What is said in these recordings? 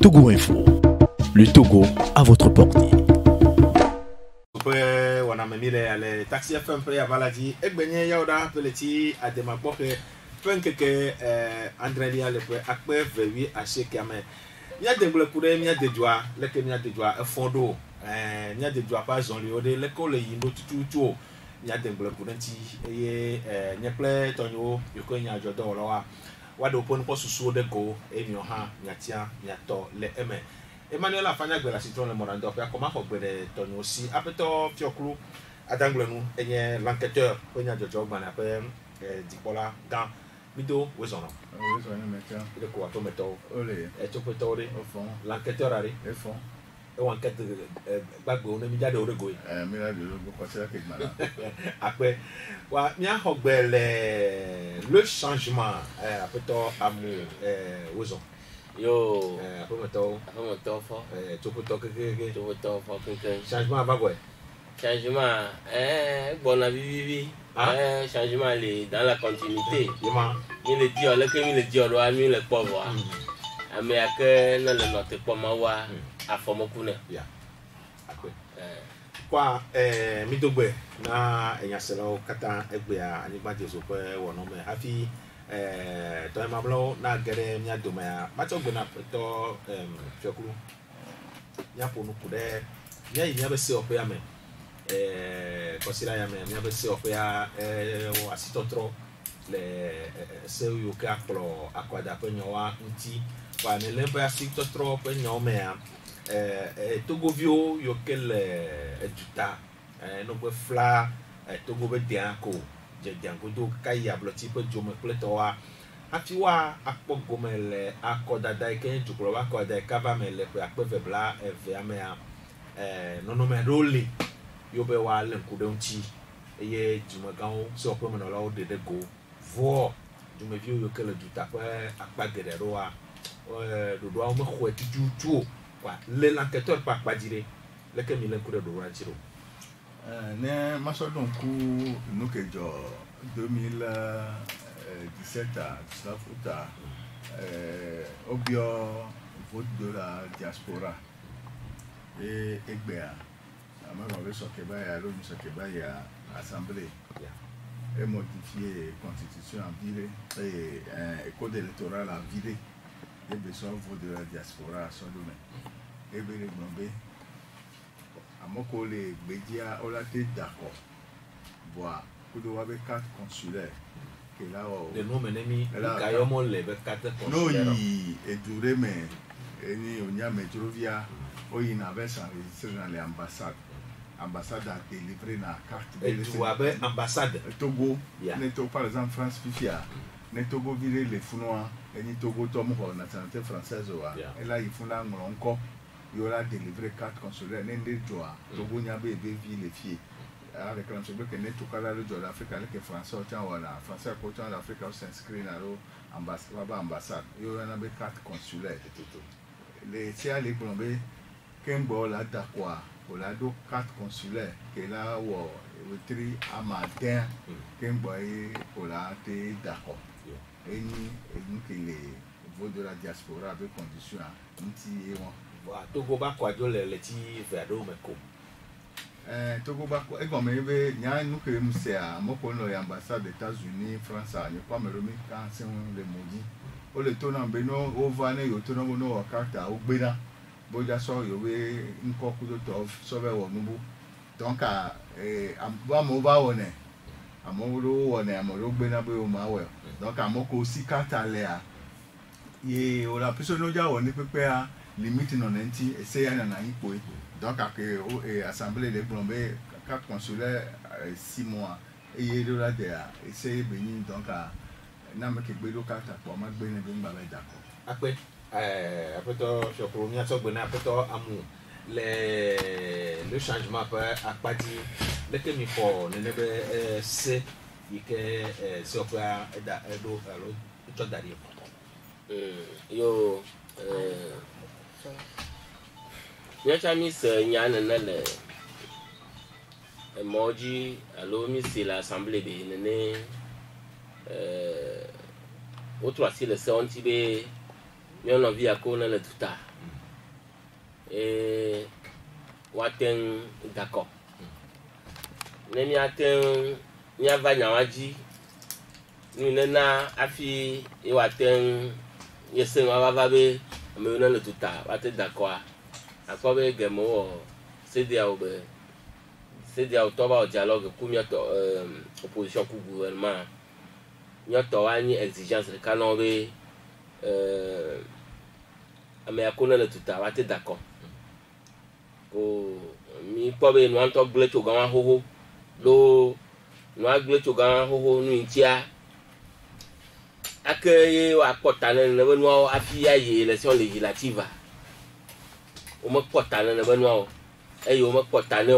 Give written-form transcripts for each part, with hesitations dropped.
Togo Info, le Togo à votre portée. On a mis les taxis FM pour y avoir la dit et ben y a autre petit à des ma porte plein que André Lia le peut acquérir veiller à chez Kamé. Il y a des blocs pour il y a des doigts les que il y a des doigts fond d'eau il y a des doigts pas dans le l'école il tout il y a des blocs pour un petit et il y a plein tonneau il y a Jordan là wa do pon ko susu de go enyo ha nyatia nyato le eme Emmanuel afanya gbe la citron le morando pe akoma fo gbe de tonyo si apeto fioklu adangle nu enye l'enquêteur onya jojo gba na pe dipola dan mido wezono metia de ko ato meto ole e to peto re au fond l'enquêteur ari au fond e won enquête gbagbe o ne mi jade orego mi la de lo ko se ke mala après wa mi a hogbe le changement apeto amu wezo Yo, apeto fort. topoto keke Fort, changement bagwe changement, bon la vie, changement dans la continuité. yema Il le dit, le dit, on doit le pauvre. Mais à que non le note pas ma à forme kuna. ya akwe kwa midogbe na enyaselo kata egbe a anigba jesu pe wono me hafi to e mablo na gere nya doma ya matogbe na to fiokulu nya ponu kude nya nya be se ope ya me considera ya me nya be se ope ya o asitotro le se yo ka akplo akwada pe nyowa nti kwa ne lembe asitotro pe nyome ya Togo vio yo quel eduta no be fla Togo be dianko je dianko do kai abloti pe jome pletoa ati wa akpo gomele akoda dai ken tuklo wa akoda kaba mele pe akpe vebla ve amea no me roli yo be wa len kudonti eye juma gawo so pe mo no la o de go vo jome vio yo quel eduta pe akpa gerero wa do wa mo khweti juju le l'enquêteur pas dire le que mi l'encourage de ranchiro ne masodon ku nukejo 2017 à Safuta obio vote de la diaspora et egbea amaro le sokeba ya lo sokeba ya assemblée et modifier constitution en ville et code électoral en ville et besoin vote de la diaspora à son domaine et bien les blambés à mon collègue Bédia on l'a été d'accord voir pour de avoir 4 consulaires que là de nom ennemi kayomo le 4 consulaires non et duré mais ni on y a Metrovia où il n'avait sans registré dans les ambassades ambassade a délivré la carte et tu avais ambassade Togo par exemple France Fifia ne Togo viré les Founois et ni Togo Tom nationalité française et là ils font là encore il y aura délivré 4 consulaires n'ende joa Togo n'y a pas vu les filles avec la chose que ne tout cas là le jour d'Afrique avec les Français autant voilà Français autant d'Afrique s'inscrit dans l'ambassade il y aura 4 consulaires les tiers les Colombais Kembo là d'accord pour la 4 consulaires que là où le tri à matin Kembo pour la d'accord et nous qui les vote de la diaspora avec condition nti et Togo ba kwajo le ti vedo meko Togo ba ko e gomme be nya nous que nous c'est à moko no ambassade des États-Unis France ni pas me remis quand c'est le modi o le tonan be no o va ne yo tonan no carte o gbe na bo ja so yo we nko ku do to so be wo nubu donc ba mo ba wona amoro wona amoro gbe na be o ma we donc amoko si carte ale a ye o la person no ja woni pepe a limite non enti essayer na ipo donc que assemblée de Colombie 4 consulaires 6 mois et il y a de essayer venir donc à na me ke gbe do carte pour ma gbe ne be ngba be d'accord après to je premier to gbe na après to amu le changement peut akpati le que mi ko ne be se ike se opera da do alo to dari yo Nyacha mi se nyane le emoji alo mi c'est l'assemblée be nene autre asi le se onti be Mionnovi à Kona le Tuta. Et Waten d'accord. Nemiaten Niava Nyawaji. Nous n'avons afi et Waten Yesen Wavabe. Mais le Tuta. Waten d'accord. À quoi be Gemo c'est au toba au dialogue pour opposition pour gouvernement. Il y a une exigence de canon. Mais à connaître le tout à l'heure, d'accord. Mi pobe nous entend blé au grand hoho. Nous blé au grand hoho nous intia. Accueillir à Portanen, le Benoît a fait l'élection législative. Au moins Portanen, le Benoît. Et au moins Portanen,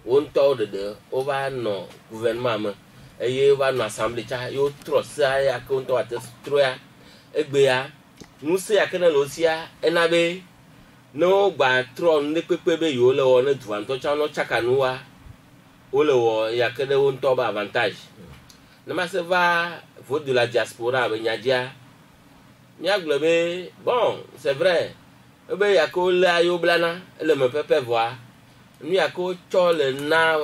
on tord de over no gouvernement. Et on va nous assembler. Yo trop ça et à compte à te trouver. Et bien, nous c'est à quel endroit en avait no batron ne peut pas yo le on est devant toi no chakanoua ou le ya quel on tombe avantage. Ne m'a se va vote de la diaspora avec Nyadia. Nyaglobe bon c'est vrai. Eh ben ya ko la yo blana le me peut pas voir. Nous ya ko chole na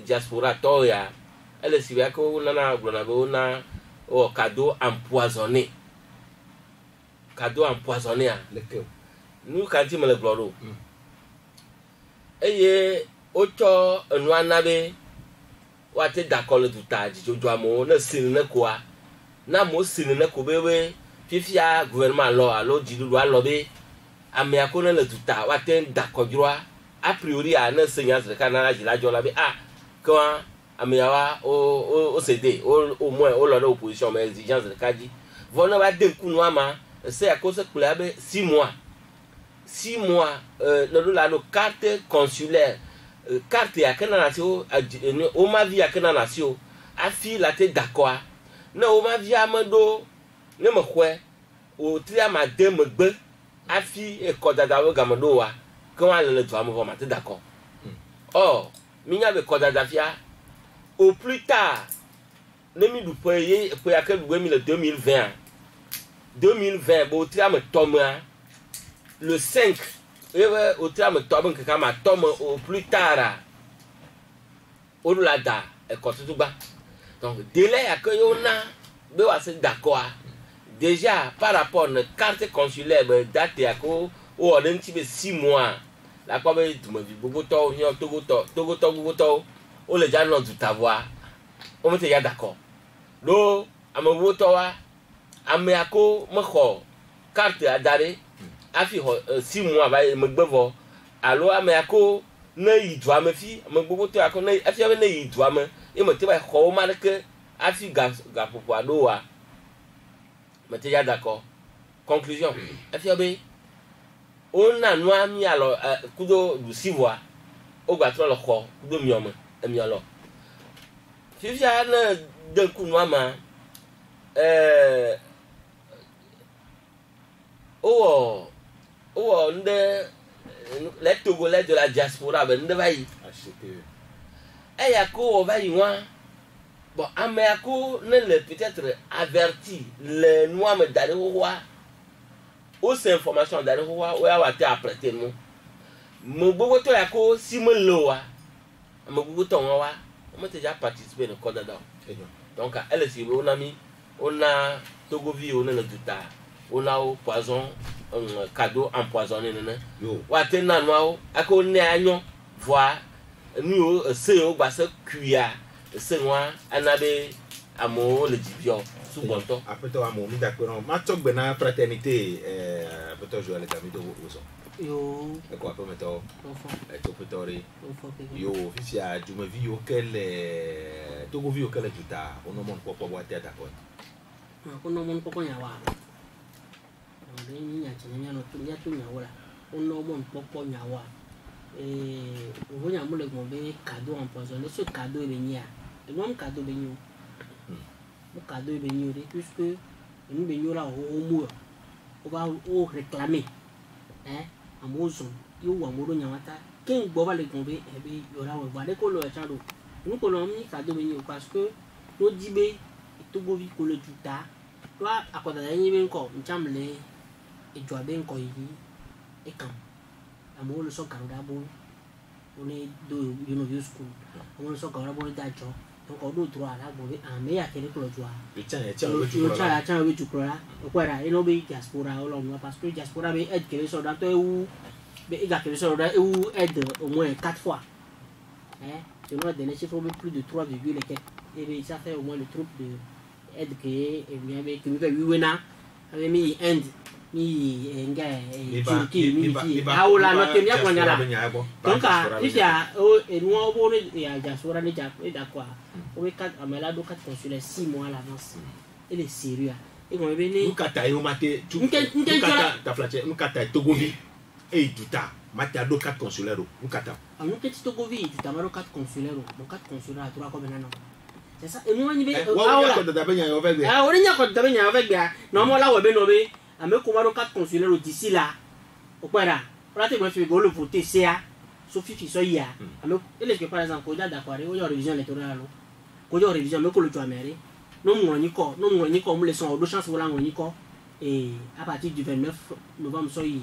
diaspora toya. Elle est si bien ko nana blana o cadeau empoisonné. Cadeau empoisonné. Nous, quand il me le gloro. Et autant nous en avait, ou à te d'accord le tout à dit, je dois me signer quoi. N'a mo signer quoi, bébé. Fifia gouvernement alors dit doit lobby. À me accorder le tout à, ou à te d'accord droit. A priori, à ne signer le canal, j'ai la joie là. Ah, quand à me avoir au CD, au moins, au leur opposition, mais exigence de Kadi. Voilà, va d'un coup noir, c'est à cause que là, 6 mois. 6 mois, la carte consulaire, carte à quelle nation, au ma vie à quelle nation, a fait la tête d'accord. Non, au ma vie à Mando, ne me crois, au triama de me be, a fait et Kodadawa Gamadoa, comment elle le doit me voir, d'accord. Or, Mina de Kodadafia, au plus tard, ne m'y du payer, pour à quel 2020. 2020, au triama tombe. Le 5, au terme tombe que comme tombe au plus tard, au lada et quand tout bas. Donc délai à que on a, d'accord. Déjà par rapport à une carte consulaire date à quoi ou on a un petit peu 6 mois. La quoi tu me dis Bogoto, Togoto, on les gens n'ont tout à voir. On me dit d'accord. L'eau à mon botoa, à mes accords, me carte à d'aller. Afi 6 mois va me bevo alors ameako na yidwa me fi me gbogbo to akon na afi na yidwa me e me te ba ho ma ke afi ga popo ado wa me te ya d'accord conclusion afi be on a no ami alors kudo du sivoa o gba tro lo ko kudo mi omo emi olo fi na de ku no ma les Togolais de la diaspora, ben de vaille. Et Yako va y voir. Bon, Améako ne le peut-être averti les noirs d'aller au roi. Aux informations d'aller au roi, où a été apprêté. Mon beau to Yako, si me loa. Mon beau to wa, on m'a déjà participé dans le code d'or. Donc, elle est on a mis, on a Togovi, on a le Duta. On a au poison, un cadeau empoisonné. Ouate nanwao, ako ne agnon, voix, nous, c'est au bas, cuya, c'est moi, anabe, amo, le dibio, sous bon temps. Après toi, amo, mi d'accord. Ma tok bena fraternité, peut-être jouer les amis de Woso. Yo. Et quoi, peut mettre, to petori. Yo. Yo, fisia, tu me vis auquel, tu me vis auquel tu t'as, on ne monte pas pour boire tête d'accord. On ne monte pas pour y avoir. On est a no tunya tunya wala on mon popo nyawa on vonya mo le mo be cadeau empoisonné ce cadeau benya et non cadeau benyo mo cadeau benyo puisque nous benyo là au va réclamer hein amozo yo wa mo do nyawata ken gbo ba le gombe e be yo la wa de ko lo e chado nous ko lo mi cadeau benyo parce que no dibe to go vi ko le tuta toi akoda yin ben ko nchamle edzo abe ŋkɔ yi ekam amewo le sɔ gaɖo ɖe abo wole do yonovi school amewo le sɔ gaɖo ɖe abo da adzɔ donc woɖo droit la gbɔ be ame ya ke ne kplɔ dzoa yotsa be dzukplɔ la ekɔe ɖa eno be diaspora wole ɔnua parce que diaspora be aide kele sɔ ɖa tɔ ewu be egakele sɔ ɖa ewu aide au moins 4 fois selon les derniers chiffres plus de 3, et bien ça fait au moins le troupe de aide que nous fait 8 wena avec mi Inde mi nga Turquie mi aola no temia kwa nyala donc il y a et nous on est à diaspora ne ja d'accord on est 4 amela do 4 consulaires 6 mois à l'avance et les sérieux et on venir ukata yo mate ukata ta flache ukata togovi et duta mate do 4 consulaires ukata nous que togovi duta maro 4 consulaires donc 4 consulaires à 3 comme non c'est ça et moi ni be aola ko da benya yo vegbe ah on nya ko da benya yo vegbe no mo la we be no be ame ko maro 4 consulaires d'ici là au kwera on a te mo fi go le voter CA Sophie fi so ya ame ele que par exemple ko da d'accord o yo révision électorale ko yo révision me ko le to amere no mo ni ko mo le son do chance wala ngoni ko et à partir du 29 novembre so yi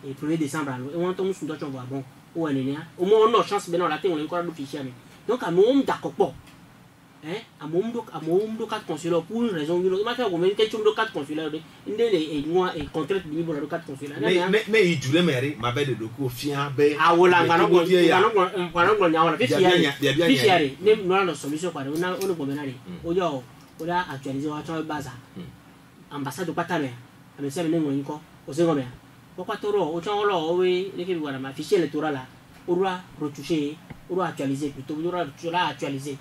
et 1er décembre alors et on tombe sur d'autres voix bon ou enia au moins on a chance ben on la te on encore do fichier donc à mon d'accord pas à mon do 4 consulaires pour une raison il m'a fait combien question do 4 consulaires ndé et moi et contrainte ni pour do 4 consulaires mais il jure mairie ma belle de ko fian be ah wala ngano nya wala fichier ne no la solution quoi on a gomenari o yo o da actualiser wa to baza ambassade patame ame se ne ngoni ko o se ngomea pourquoi toro o tchan lo o we le ke biwa ma fichier électoral là o doit retoucher o doit actualiser plutôt o doit actualiser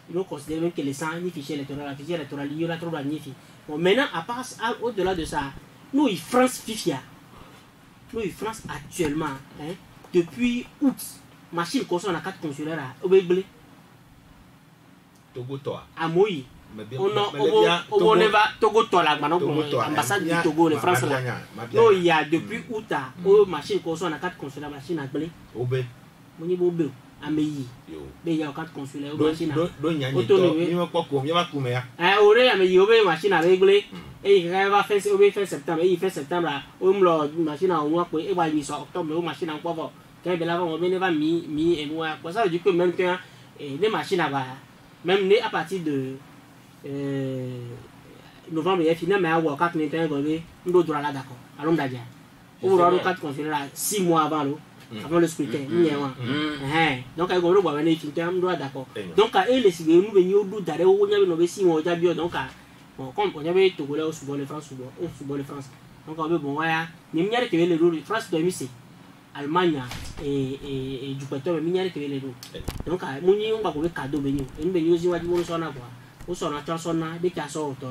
il faut considérer même que les 100 ni fichier électoral il y aura trop d'agnifi bon maintenant à part au-delà de ça nous il France fifia nous il France actuellement depuis août machine qu'on a 4 consulaires à Obegle Togo toi à Moï on ne va Togo toi là ambassade du Togo les France là non il y a depuis août à machine qu'on a 4 consulaires machine à Obegle Moni Bobe ameyi be ya 4 consulaires au machine do nyanyi to mi mo poko mi ma kume ya ore ameyi obe machine avec gle et il va faire obe fin septembre et il fait septembre o mlo machine a on ko e ba mi so octobre o machine en quoi quand be là on ne va mi et moi pour ça je dis que même que les machines là même à partir de novembre il finit mais à 4 n'était go be ndo droit là d'accord allons d'ailleurs on va 4 consulaires 6 mois avant avant le scrutin donc ay go ro ba ne tinta am do d'accord donc et les sibe nous venir do dare wo nya be no be si won ja bio donc bon comme on avait Togo là au football de France football de France donc on be bon ya ni mnyare ke le rôle France do mi c'est Allemagne et du pétrole mi nyare ke le do donc munyi on ba ko be cadeau be ni en be ni ozi wa di wo so na quoi o so na cha so na de ka so to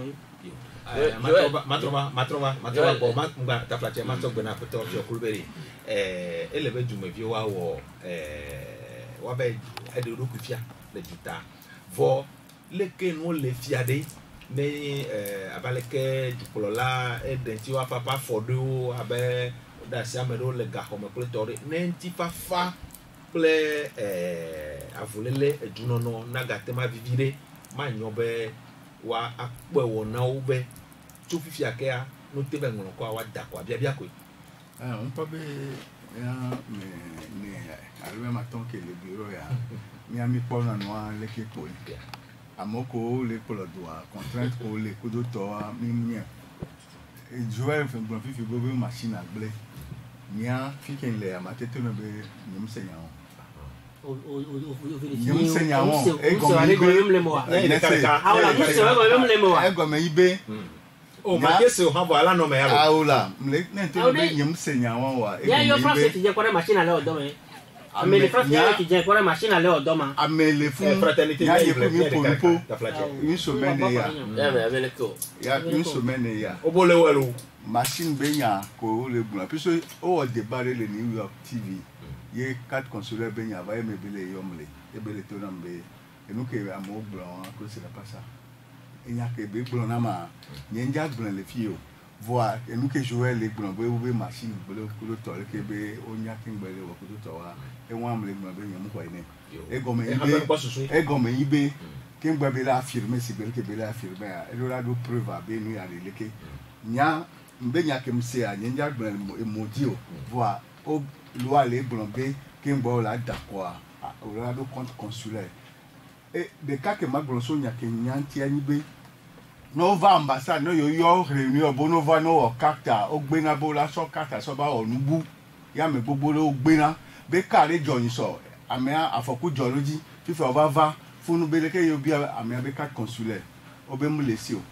matrova bo ma ta flache ma to gbena ko to fi okulberi elebe dumevi wa wo wa be ede rukufia le juta vo leke no le fiade ne abaleke dukolola edenti wa papa fodo abe da siamedo le gahome pletori ne nti fafa ple avulele edunono nagatema vivire ma nyobe wa akpɛ wɔ na wo bɛ tso fifia kɛa no te bɛ ŋlɔ kɔ wa da kɔ abia ko on peut be ya ne alwe ma ton ke le bureau ya mi ami pɔ na no le ke ko amoko le polo do contrainte ko le ko do to mi mi e jouer fait bon fifi go be machine à blé nya fiken le ma tete no be nyum senya nyum senya won e go le mo o ma ke se o ha bo ala no me ya aula mle nte be nyum senya won wa ya yo France ti je ko machine ale odo me amele France ya ti je ko machine ale odo ma amele fún fraternité ya ye ko mi po ta flache une semaine ya mais avec ko ya une semaine ya o bo le welu machine be ya ko le bula puisque o débarrer le New York TV ye 4 consulaires be ya va me bele yomle e bele to nambe e no ke amo blanc ko c'est pas ça e ya ke be blanc na ma nyenja blanc le fio voir e no ke jouer le blanc be machine bele ko to le ke be o nya kin bele wo ko to wa e wa amle blanc be nyam ko ine e gome ibe kin gba be la affirmer si bele ke be la affirmer e do la do preuve be nu ya le ke nya mbenya kem se a nyenya gben emodi o voa o loi le blombe kimbo la d'accord o la do compte consulaire et de cas que magbonso nya ke nyanti anibe no va ambassade no yo réunion bono va no carte o gbena bo la so carte so ba onubu ya me gbogbo lo gbena be kare joyin so ame afoku joloji fife oba va funu be ke yo bi ame be carte consulaire o be mu lesi o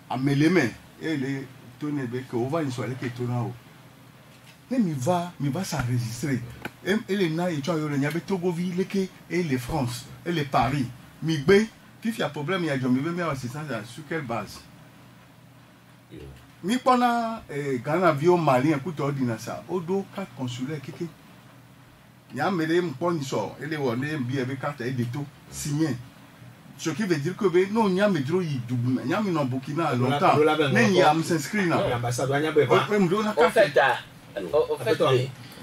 ameleme ele tourner que on va une soirée qui tourne en haut. Mais mi va s'enregistrer. Et les na et tu as eu le niabe Togovi, et les France, et les Paris. Mi bé, puis il y a problème, il y a jamais mais assistance sur quelle base? Mi pendant Ghana vieux Mali un coup d'ordinateur, odo carte consulaire kiki. Ya mele m'pon sort, et les wone bi avec carte et des taux signé. Ce qui veut dire que non, il y a mes droits, il y a mes noms Burkina longtemps. Mais il y a s'inscrit là.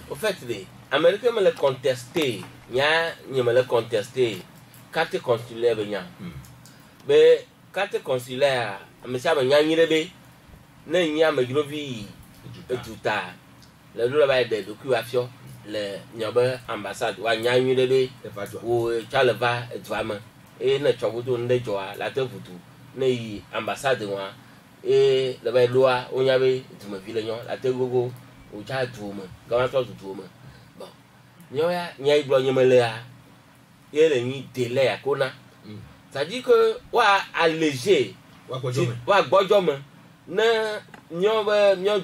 Au fait, les Américains me le contesté, il y a me le contesté. Carte consulaire, mais carte consulaire, mais ça, il y a une rébé, il y a mes droits, tout à le droit de l'occupation, le ambassade, il y a une rébé, ou Chaleva et Vraiment. Et ne chabuto ne joa la te futu ne yi ambassade wa et le ba loi o nyabe tu me vile nyon la te gogo o cha tu me ga so tu me bon nyo ya nyai blo nyemele ya ye le ni délai akona ça dit que wa alléger wa gbojo me na nyo ba nyo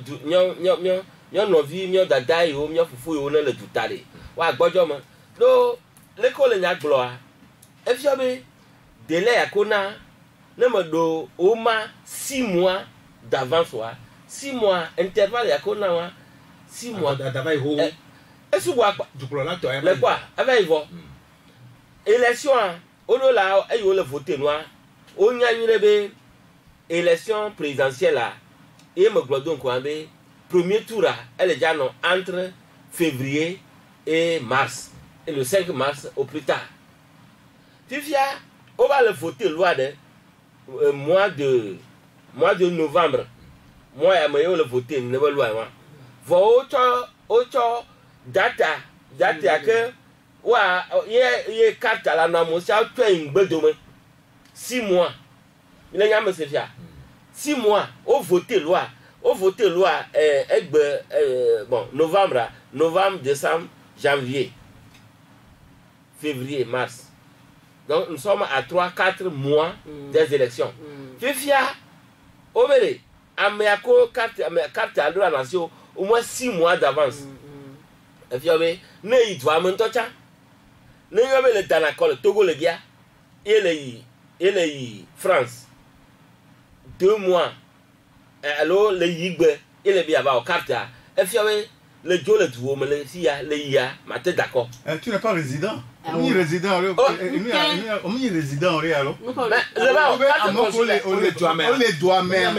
no vi nyo dada yo nyo fufu yo na le tutale wa gbojo me do le ko le nya glo a et puis, délai à Kona, ne me do au moins 6 mois d'avance. 6 mois, intervalle à Kona, 6 mois d'avance. Est-ce que vous avez quoi? Avec vous. Élection, on a le voté noir. On a une élection présidentielle. Et me glodon quoi, premier tour, elle est déjà entre février et mars. Et le 5 mars au plus tard. Fifia, on va le voter loi de mois de novembre. Moi, je vais le voter une nouvelle loi. Votre data que il y a 4 à la namosia, tu as une bonne domaine. 6 mois. Il y a un 6 mois, on voter loi. On voter loi bon, novembre, décembre, janvier, février, mars. Donc nous sommes à 3-4 mois des élections. Fifia, Omele, Améako, carte à la nation, au moins 6 mois d'avance. Et puis, ne y doit monter. Ne y a pas le Danakol, le Togo, le Guia, et les France. 2 mois. Alors, les Yigbe, et les Biaba, carte. Et puis, le Joe, le Touo, le Sia, le Ia, ma tête d'accord. Tu n'es pas résident. On est résident, on est résident, alors. On les doit même.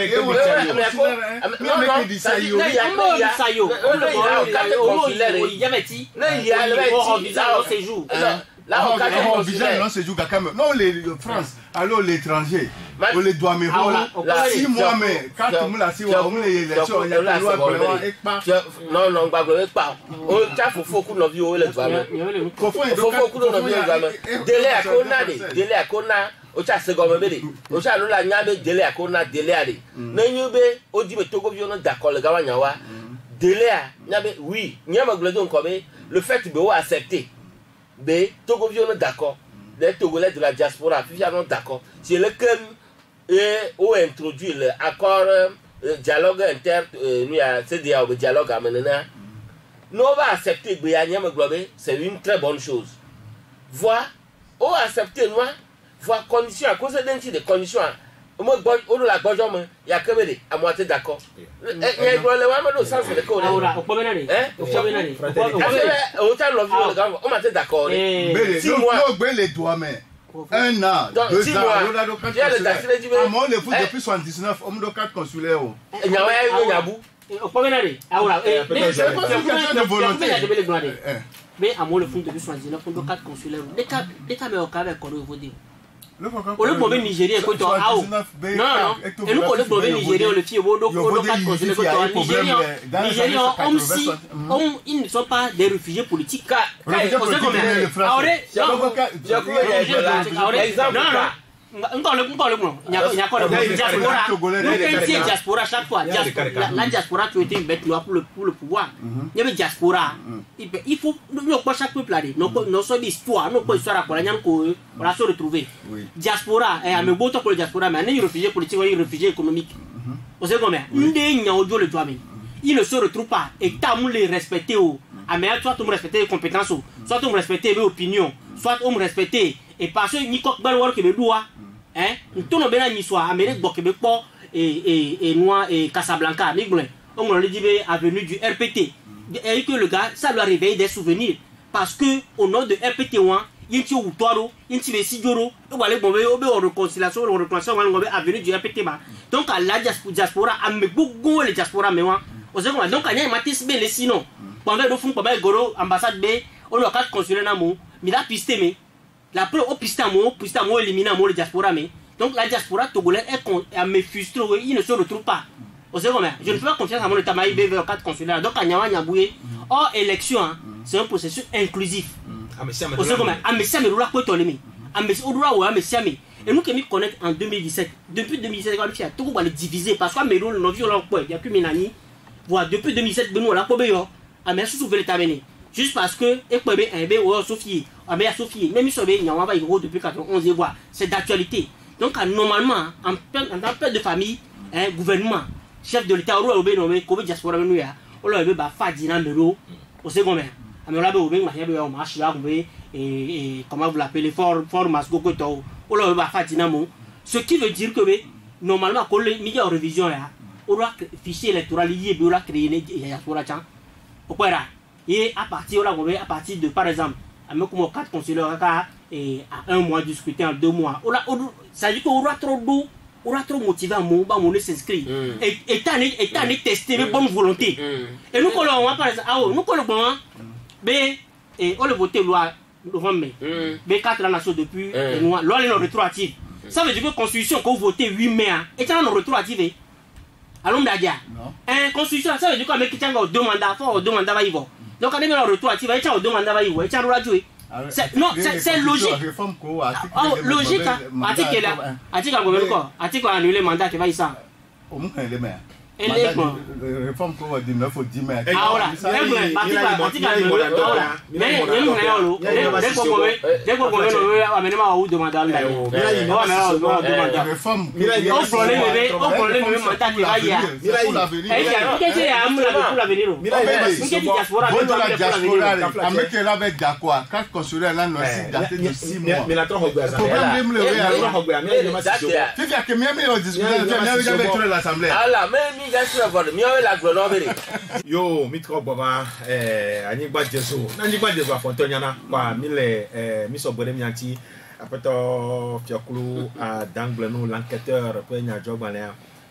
Là, on visa non séjour non les France, alors l'étranger, on les doit mais 6 mois mais quand on l'a si on les élections, il y a la loi non pas. On t'a faut coup no vieux le doit mais. Faut coup no vieux mais. Délai à Kona, o t'a seconde bébé. O t'a no la nyabe délai à Kona délai ali. Na nyube o di me Togo vieux no d'accord le gawa nyawa. Délai à nyabe oui, nyama gledon ko be le fait que o accepter. B, Togo vieux d'accord. Les Togolais de la diaspora, non d'accord. C'est le CEM et on introduit l'accord dialogue inter, CDA ou dialogue à Menena. Nous va accepter c'est une très bonne chose. Voir, on accepter nous, voir conditions à cause des conditions. Moi, on la il y a que à moitié d'accord. Il y a le sens de code. On m'a d'accord. 6 mois. Les doigts, mais 1 an, 2 ans, on a le 4 consulaires. On les fout depuis 79, on a 4 consulaires. Il y a un bout. Mais à moi, le fond depuis 79, on a 4 consulaires. Des cas, mais au cas avec quoi vous dites. o le gbɔn Nigérien ko tɔ awo non et nous ko le gbɔn Nigérien le fille o do 4 consulés ko tɔ Nigérien ils ne sont pas des réfugiés politiques diaspora chaque fois la diaspora qui était une bête noire pour le pouvoir. Il y avait diaspora. Il faut pas chaque peuple là non soit d'histoire non pas histoire pour on la se retrouver. Diaspora et mais bon pour le diaspora mais les réfugiés politiques ou les réfugiés économiques. Vous savez combien il ne se retrouve pas et t'as les respecter ou mais soit on respecter les compétences soit on respecter les opinions soit on respecter et parce que ni coq bal que doit hein tout le bien ni soit Amérique Québec et Noir et Casablanca on le dit avenue du RPT et que le gars ça lui a réveillé des souvenirs parce que au nom de RPT1 il y a un touro il y a un sidoro on va aller bomber au réconciliation avenue du RPT donc à la diaspora a me beaucoup les diaspora mais on sait donc il y a Matis B les sinon pendant le fond pendant goro ambassade B on a 4 consulats namo mais la piste mais la preuve au pistamo éliminer le diaspora mais donc la diaspora togolaise est me frustre il ne se retrouve pas on sait comment je ne fais pas confiance à mon état maïbé vers 4 consulats donc à Nyawa Nyaboué hors élection c'est un processus inclusif on sait comment amessia me roula quoi tolemi amessia odura ou amessia me et nous qui nous connecte en 2017 depuis 2017 quand on tout va les diviser parce que Melo le violent quoi il y a que Minani voilà depuis 2007 nous la ko be yo amessia sous velet amener juste parce que ekpebe enbe o Sophie amé Sophie même si on Nyawa va Hiro depuis 91 voix c'est d'actualité donc normalement en père de famille un gouvernement chef de l'état ou be nommé ko diaspora nous ya o lo be ba fadina Melo au second mais on l'a marché là et comment vous l'appelez fort masgo ko to o lo ba fatina mo ce qui veut dire que normalement ko le mi en révision ya o doit fichier électoral lié be o la créer ya pour la chan o quoi là et à partir de par exemple avec comme 4 consuleurs et à 1 mois du scrutin en 2 mois ça dit qu'on aura trop motivé à mon s'inscrire et étant testé de bonne volonté et nous collons par exemple nous collons et on le voté loi novembre mai 4 la nation depuis loi non rétroactive ça veut dire que constitution qu'on voté 8 mai et non rétroactive allons d'ailleurs constitution ça veut dire qu'on met qui tient 2 mandats fort 2 mandats va y voir donc on est dans rétroactive et tient 2 mandats va y voir et tient la jouer non c'est logique logique article article annuler mandat qui va y ça et les réforme pour 19 ou 10 mai. Ah voilà, yo mitro baba anigba jesu afontonyana kwa mile miso bode mianti apeto fiokulu a dangle no l'enquêteur pe nya jogbalé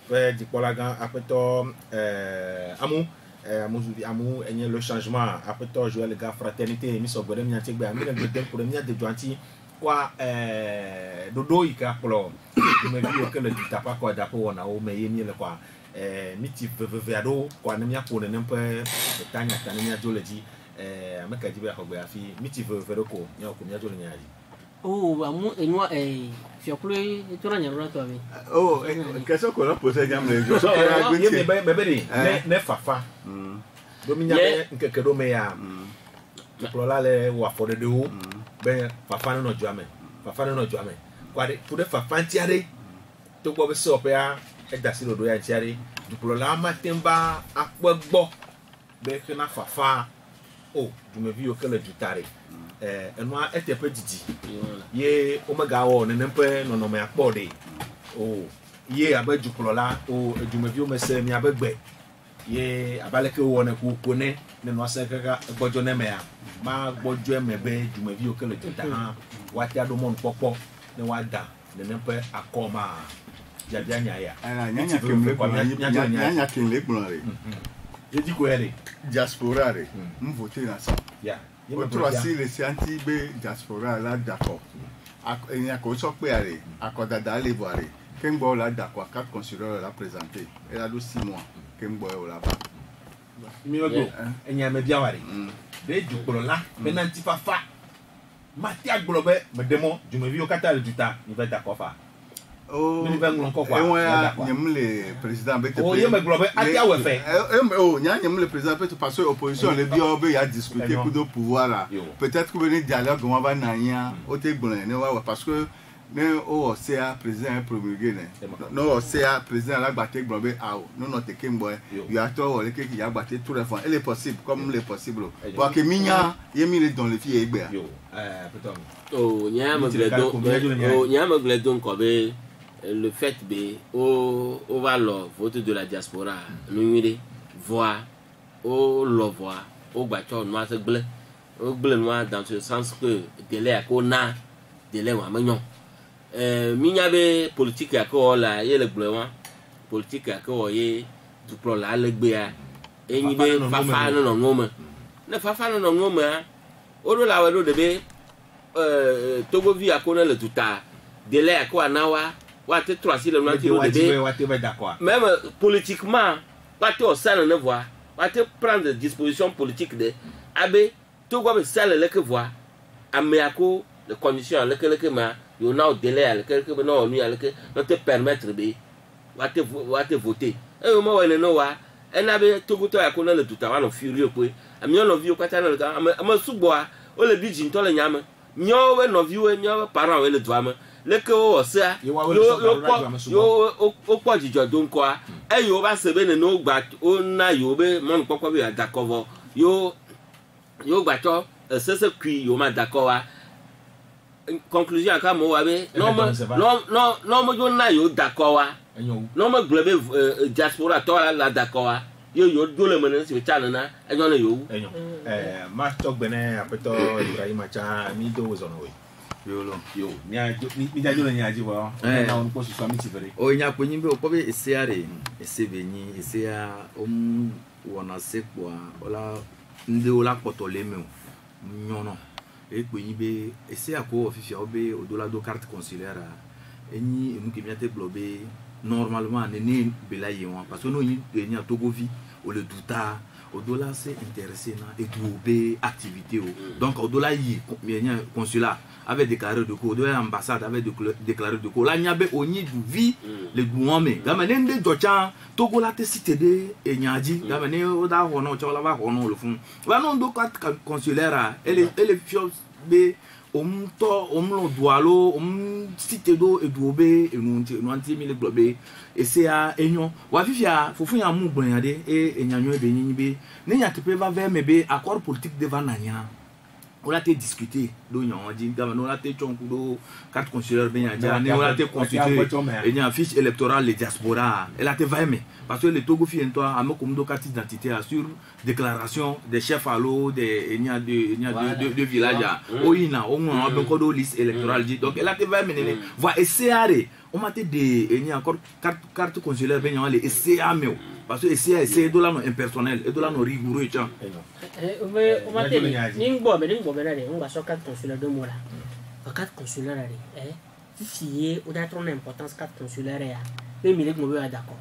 pe dipolagan apeto amu enye le changement apeto jouer le gars fraternité miso bode mianti gba mile de pour mia de joanti kwa dodo ika polo me bi que le ditapa kwa dapo wona o me yemi le kwa miti veveado kwa nemia pone nempe tanya tanya joleji ameka jibe akogbe afi miti vevero ko nya ko nya jole nyaji amu enwa fiokulu etora nyarura to abi question qu'on a posé jamle so yemi beberi ne fafa dominya nkeke do me ya plola le wa fode de o be fafa no joame kwa de pour de fafa ntiare to gbo be so pe ya edasi do ya ntiare du la matemba akpegbo be kana fafa o du me vi o kele dutare enwa etepe didi ye omega wo ne nempe no me akpode o ye abeju la o du me vi o mese mi abegbe ye abaleke wo ne ku ne no ase kaka gbojo ne me ya ma gbojo emebe du me vi o kele dutare wa ti ado mon popo ne wa da ne nempe akoma ya nyanya nyanya kemle gbonre je dis quoi aller diaspora re voter na ça ya autre si les anti be diaspora là d'accord il y a qu'on soit prêt à Kodada aller voir. Kembo là d'accord, 4 consulaires l'a présenté. Elle a 6 mois. Kembo là-bas. Miyogo, enyame biawari. Be dukolo la, menanti fafa. Matia globe, me demo, je me vis au Qatar du temps, il va d'accord fa. Oh, il va encore quoi. Le président avec oh, il me globe, atia ou fait. Oh, il y a le président parce que l'opposition le bio il a discuté pour de pouvoir là. Peut-être que venir dialogue on va nanya, au tébolé, parce que ne o sea président promulgué no sea président la battre globe ah non non te kembo il a toi le qui a battre tout le fond elle est possible comme il est possible parce que minya yemi le dans le fille egbe oh nyama gledon ko be le fait be o va lo vote de la diaspora nous voir o lo voir o gba cho no ase gle o gle no dans ce sens que délai ko na délai wa manyon minya be politique ya ko la ye le glewa politique ya ko ye du pro la le gbe ya enyi be fafa no ngoma ne fafa no ngoma o do la we do de be Togo vi ya ko na le tuta délai ya ko anawa wa te 3 si le no ti de be même politiquement wa te o ça ne voir wa te prendre des dispositions politiques de abe Togo be ça le que voir ameako les conditions le que ma you now délai quelque non lui ne te permettre de va te voter et au moment où il no wa en abe Togo to ya ko na le tuta wa no furieux ko ami no vi o kwata na le ka ama suboa o le bijin to le nyama nyo we no vi we nyo parent we le doama le que o sa yo o po jijo don ko e yo ba se be ne no gba o na yo be mon kokko be d'accord yo gba to se kui yo ma d'accord wa conclusion ka mo wa be non mo jo na yo d'accord wa non mo globe diaspora to la d'accord wa yo do le mena si cha na enyo na yo ma tok bene apeto Ibrahim cha mi do wozono we yo mi da jo nya ji wa na on ko su so mi ti vere o nya ko nyimbe o ko be esiare esebenyi esia wona sekwa ola ndi ola potoleme nyono e kwenyibe ese ako officiel obe odola do carte consulaire eni enu kemiate globe normalement nene belaye wa parce que no ni eni Togo vi o le douta odola se intéressé na et trouver activité donc odola yi eni consulat avait déclaré de ko odola ambassade avait déclaré de ko la nyabe oni du vi le douame gamanende docha Togo la te cité de enyaji gamane oda hono chola ba hono le fun wa non do carte consulaire elle est fiole be omlo doualo cité do edoube enu anti mille globe et c'est à enyo wa fifia fofu ya mu gbon yade e enyanyo e be nyi be ne nya tepe va vers mebe accord politique de vananya on a été discuté do nyanji gama no la te chonku do carte consulaire be nya ne on a été constitué et nya fiche électorale les diaspora elle a été vraiment parce que le Togo fi ento a me comme do carte d'identité sur déclaration des chefs à l'eau des nya de village o ina o mo be ko do liste électorale donc elle a été vraiment va essayer on m'a dit de encore carte consulaire be nya les essayer parce que essayer do la no impersonnel et do la no rigoureux tiens on m'a dit ningbo be na de on va sur carte consulaire de moi là carte consulaire là si on a trop d'importance carte consulaire là mais il est d'accord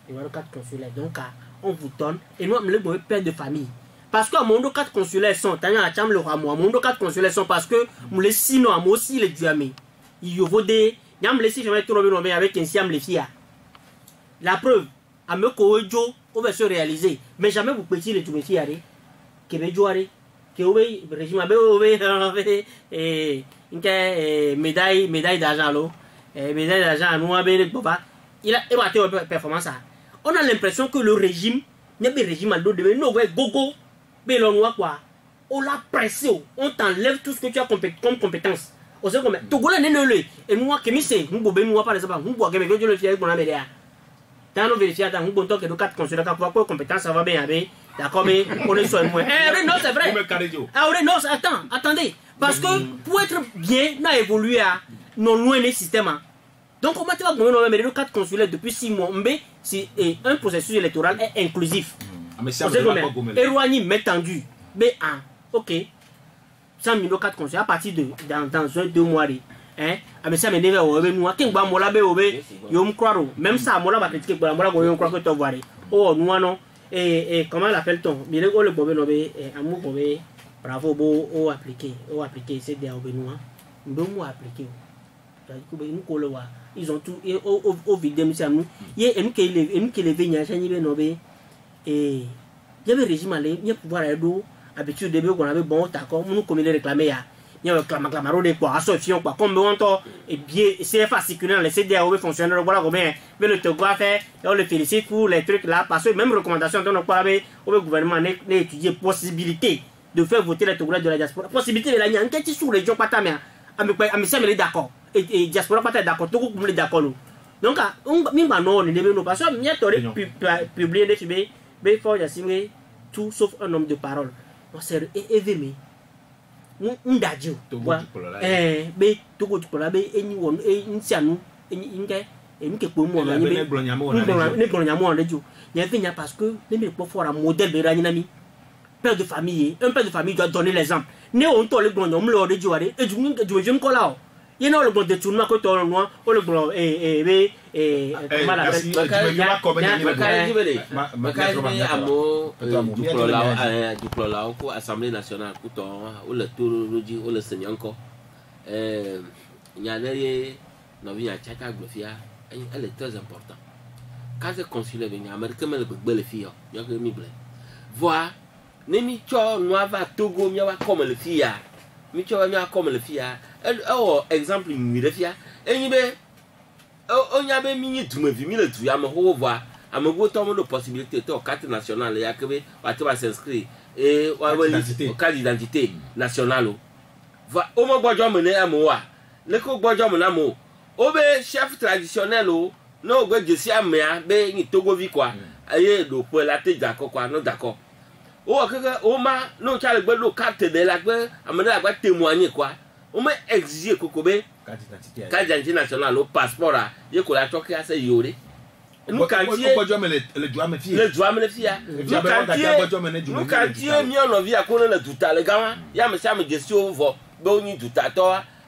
il y a carte consulaire donc on vous donne et nous le père de famille parce que mon carte consulaire sont tanya a cham le roi moi mon carte consulaire sont parce que nous les sinon moi aussi les diamé il y a des nyam les si jamais trop bien avec un siam les filles la preuve à me kojo on va se réaliser mais jamais vous petit les tout filles aller que be jouer que oui régime abe et une médaille d'argent là médaille d'argent nous abe le papa il a évalué performance. On a l'impression que le régime n'est pas le régime à l'eau de gogo, mais l'on voit quoi. On l'a pressé, on t'enlève tout ce que tu as comme compétence. On sait comment. Togola n'est pas le. Et moi, qui me sait, nous pouvons par exemple, nous pouvons que le fier qu'on a média. Dans nos vérifiés, dans nous pouvons que nos 4 consulaires, quoi compétence, ça va bien avec. D'accord, mais on est sur moi. Eh, non, c'est vrai. Ah, non, attendez. Parce que pour être bien, on a évolué à non loin les systèmes. Donc, on va dire que le cadre consulaire depuis 6 mois, mais c'est un processus électoral est inclusif. Éloigné, mais tendu. Mais ok. 100 000 cadres consulaires à partir de dans 2 mois. hein avec ça mais devait au be nous king ba mola be au be yo me croire même ça mola ba critiquer pour mola go yo croire que tu voir oh nous non et comment l'appelle-t-on bien le bobe no be amu bobe bravo beau au appliquer c'est des au be nous ndo mo appliquer ils ont tout au vidéo nous et que les vignes chani be no be et il y avait régime aller il y a pouvoir aider habitude de qu'on avait bon d'accord nous comme les réclamer ya il y a clamaro de quoi association quoi comme on to et bien c'est facile dans les CDAO fonctionnaire voilà combien mais le Togo a fait et on le félicite pour les trucs là parce que même recommandation dans notre parler au gouvernement d'étudier possibilité de faire voter les Togolais de la diaspora possibilité de la n'y a enquête sur les gens pas ta mais ami ça mais d'accord et diaspora pas d'accord Togo comme les d'accord donc on même non ne devait pas parce que il y a tort publier des films mais faut assumer tout sauf un homme de parole on sert événement ndadio be Togo tukola be eni won nsianu nke ke pomo na ni be ne glonyamo on radio nya finya parce que les me po fora modèle be rani nami père de famille un père de famille doit donner l'exemple ne on to le glonyamo le radio are e ju ko la o ye no le glon de tournement ko to no o le glon comment la du plola au assemblée nationale pour ou le tourologie ou le seigneur encore il y a des novices à Tchaka Glofia elle est très importante quand c'est consulaire venu américain mais le belle fille il y a que mi blé voir nemi cho noava Togo mi wa comme le fille mi cho mi comme le fille exemple mi le fille et ni be on y a bien mis tout me vu mis le tout à me revoir à me voir tant de possibilités au carte nationale il y a que tu vas s'inscrire et carte d'identité nationale va au moins bois mener à moi le co bois mener à moi au be chef traditionnel o no go je si amea be ni Togo vi quoi aye do pour la tête d'accord quoi non d'accord o que o ma no cha le gbe lo carte de la gbe amena la témoigner quoi on m'a exigé kokobe carte d'identité nationale au passeport là il ko la toke ase yore nous cantier le doigt me fie nous cantier mi on vit à connaître le douta le gars ya me ça me gestion vo be oni douta to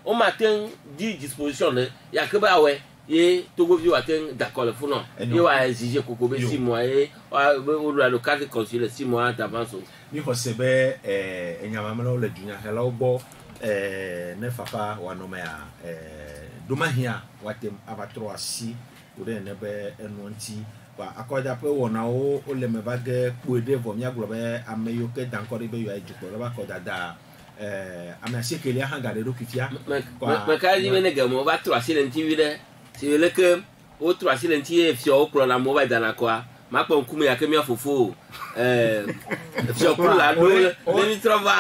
on matin 10 dispositions il y a que ba ouais et Togo vi waten d'accord le fou non il va exiger kokobe 6 mois et on doit le cadre consulaire 6 mois d'avance ni ko sebe enyamamelo le dunya hello bo ne fafa wanome ya domahia watem abatro asi ore ne be enonti wa akoja pe wona o le mebage puede vo mia globe ameyo ke dankori be yo ejuko le ba ko dada amase kele hangare ro kifia me ka di mene gamo ba tro asi le tv de si le ke o tro asi le tv fi o pro na mo ba dana kwa ma pa nkume ya ke mi afofo fi o pro la do le mi trova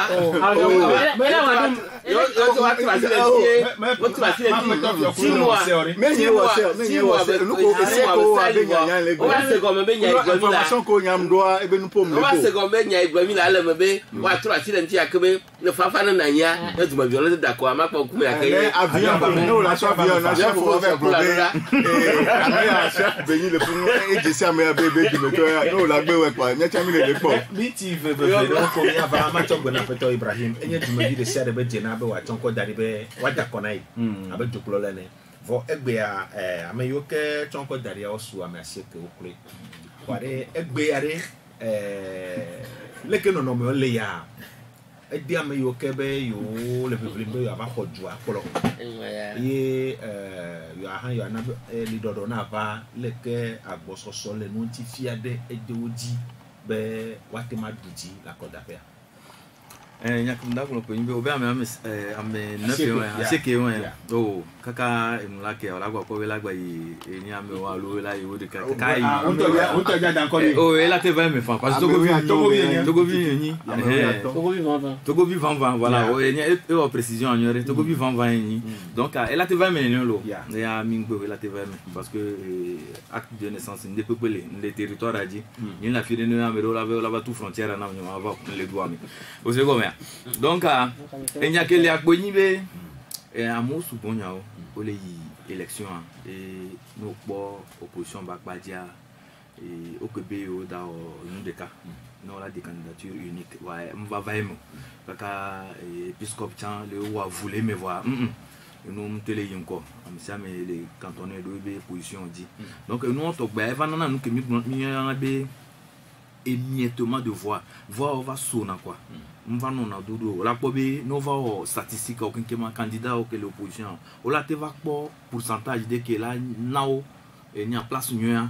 mais là yo to wa tro asi le tv mo tro asi le tv 6 mois menye wo se nuko eseko abenya le o wa se go me benya igwami la information ko nyam do ebe nupo me o wa se go benya igwami la le me be wa tro asi le tv akebe ne fafa na nanya e duma bi ole d'accord ma pa nkume ya ke avion ba no la so avion na chef for faire problème ya chef benyi le fun e je sia me bebe di me to ya no la gbe we pa nya chami le po biti veve ko ya ba ma chongo na peto Ibrahim enye duma bi de sia de be jena be wa chonko dari be wa dakona yi abe dokulo le ne vo egbe ya ameyoke chonko dari ya osu amasieke okure ware egbe yare leke no no me ole ya edi ameyoke be yo le biblimbe yo aba hoju akolo ye yo ahan yo na lidodo na ba leke agbososo le no ti fiade edewoji be watema duji la kodape nyakunda kuno ko nyimbe obe ame nafe wa aseke wa o kaka imulake wala kwa ko wela gba yi eni ame wa lo wela yi wodi ka kai on to ja dan ko ni o ela te va me fa parce Togo vi ni Togo vi van voilà o eni e o précision anyore Togo vi van ni donc ela te va me ni lo ya mingbo ela te va me parce que acte de naissance ne peut pas les territoires a dit ni la fille ne ame la va tout frontière na nyoma va les doigts o se go donc enyakele akponyi be amosu bonya o le yi élection et no po opposition ba padia et o kebe o da o nous de cas non la candidature unique ouais on va vraiment kaka épiscope chan le wa voulait me voir nous télé encore ça mais les cantonais de position dit donc nous on to ba eva nana nous que mi be émiettement de voix on va sonner quoi on va non na dodo la pobe no va statistique aucun candidat ou que l'opposition on la te va pourcentage de que là nao et ni en place nya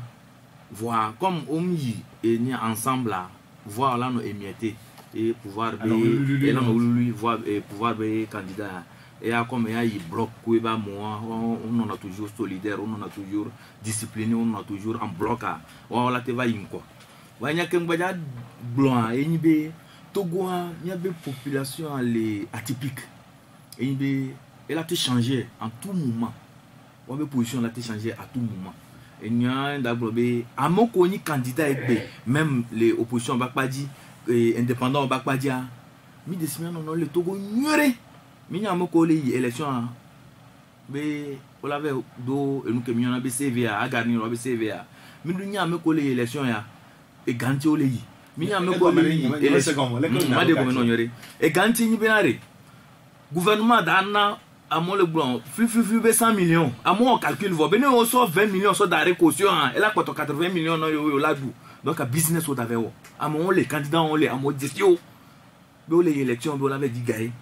voir comme on y et ni ensemble là voir là nos émietter et pouvoir et là lui voir et pouvoir be candidat et à comme il y a bloc où va moi on en a toujours solidaire on en a toujours discipliné on en a toujours en bloc on la te va yin quoi wanya ken gbaja blanc et ni be Togo il y a des populations les atypiques et be elle a été changé en tout moment on be position la été changé à tout moment et il y a d'abord be amoko ni candidat et même les oppositions ba pas dit indépendants ba pas dire mi de semaine on le Togo ignoré mi nya amoko les élections be on avait do et nous que mi on a be CVA a garni on be CVA mi du nya amoko les élections ya et ganti ole yi mi nya me ko et ganti ni benare gouvernement dana amo le blanc fifi be 100 millions amo calcul vo bene on sort 20 millions so d'arrêt caution et là quoi 80 millions no yo la du donc a business au d'avait wo amo les candidats on les amo gestion be les élections be l'avait dit gaé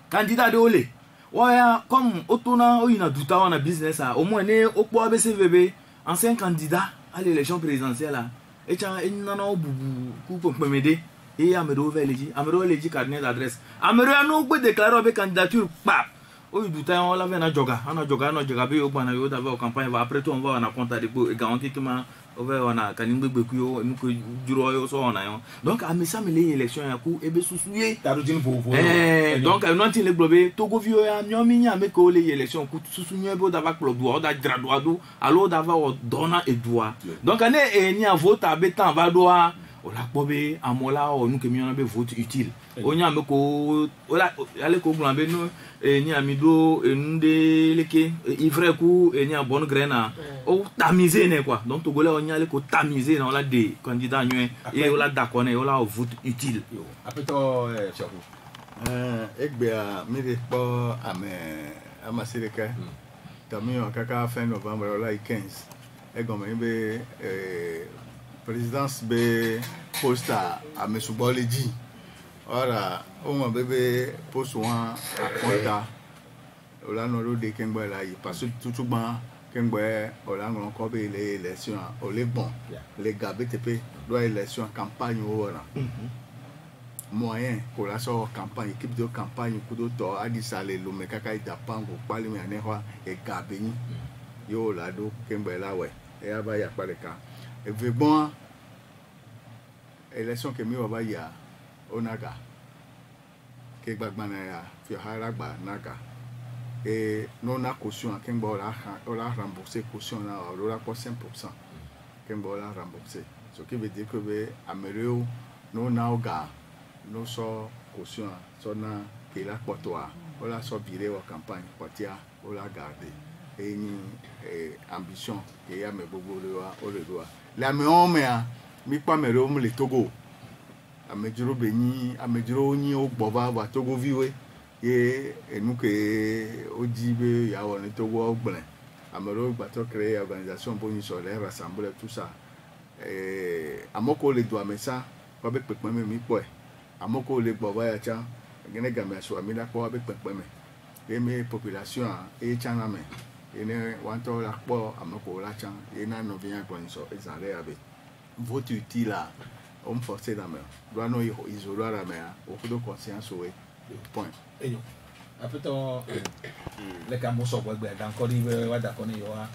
candidat de ole ouais comme otona o ina douta wana business au moins né au po BCVB ancien candidat à l'élection présidentielle là et tiens il n'en a bubu coup pour m'aider et amero leji carnet d'adresse amero no peut déclarer avec candidature pap o du temps on l'avait na joga be o bana yo d'avait campagne va après tout on va en compte de pour garantir que ma on va on a kanimbe bekuyo nous que duro yo so on a donc a messa me les élections ya ku ebe susuye donc non tin le globe Togo vio ya nyomi nya me ko les élections ku susunye bo d'ava club do da graduado alors d'ava dona et doigt donc ane e ni a vote abetan va doa o la pobe amola o nous que mi on a be vote utile o nya me ko o la ale ko glambe no e ni amido e nde leke ivre ku e ni a bonne graine o tamiser ne quoi donc Togolais on y ale ko tamiser on la des candidats nué et on la d'accord on la vote utile après to chapeau egbea mi de po amasileka tami on kaka fin novembre la 15 e gomen be présidence be posta a mesuboleji ora o mo bebe post one akonta o la no de kengbe la yi parce que tout ban kengbe o la ngon ko be les élections o le bon les gars BTP doit élection campagne o ora moyen pour la sorte campagne équipe de campagne coup d'auto a dit ça les lomé kaka ida pango pali me anewa e gabeni yo la do kengbe la we e aba ya pareka et ve bon élection que mi wa ya onaga ke gbagbana ya fi haragba naga et non na caution kengbe la rembourser caution na o la pour 5% kengbe la rembourser ce qui veut dire que be amereo non na oga no so caution so na ke la potoa o la so virer au campagne potia o la garder et ni ambition ke ya me bobo o le doa la me on me mi pa me ro le Togo amejuro beni amejuro ni o gboba wa Togo viwe ye enu ke ojibe ya won Togo ogblen amero gba to créer organisation boni so le rassembler tout ça amoko le doa mesa ko be pepe me mi po amoko le gboba ya cha gene game so ami la ko be pepe me e me population e chana me ene wanto la po amoko la cha e na no bien ko so ezare abe vote utile là on forcer la main doit no isoler la main au coup de conscience ouais point et non après to le camo so gbe dan ko ri wa da ko ni yo ha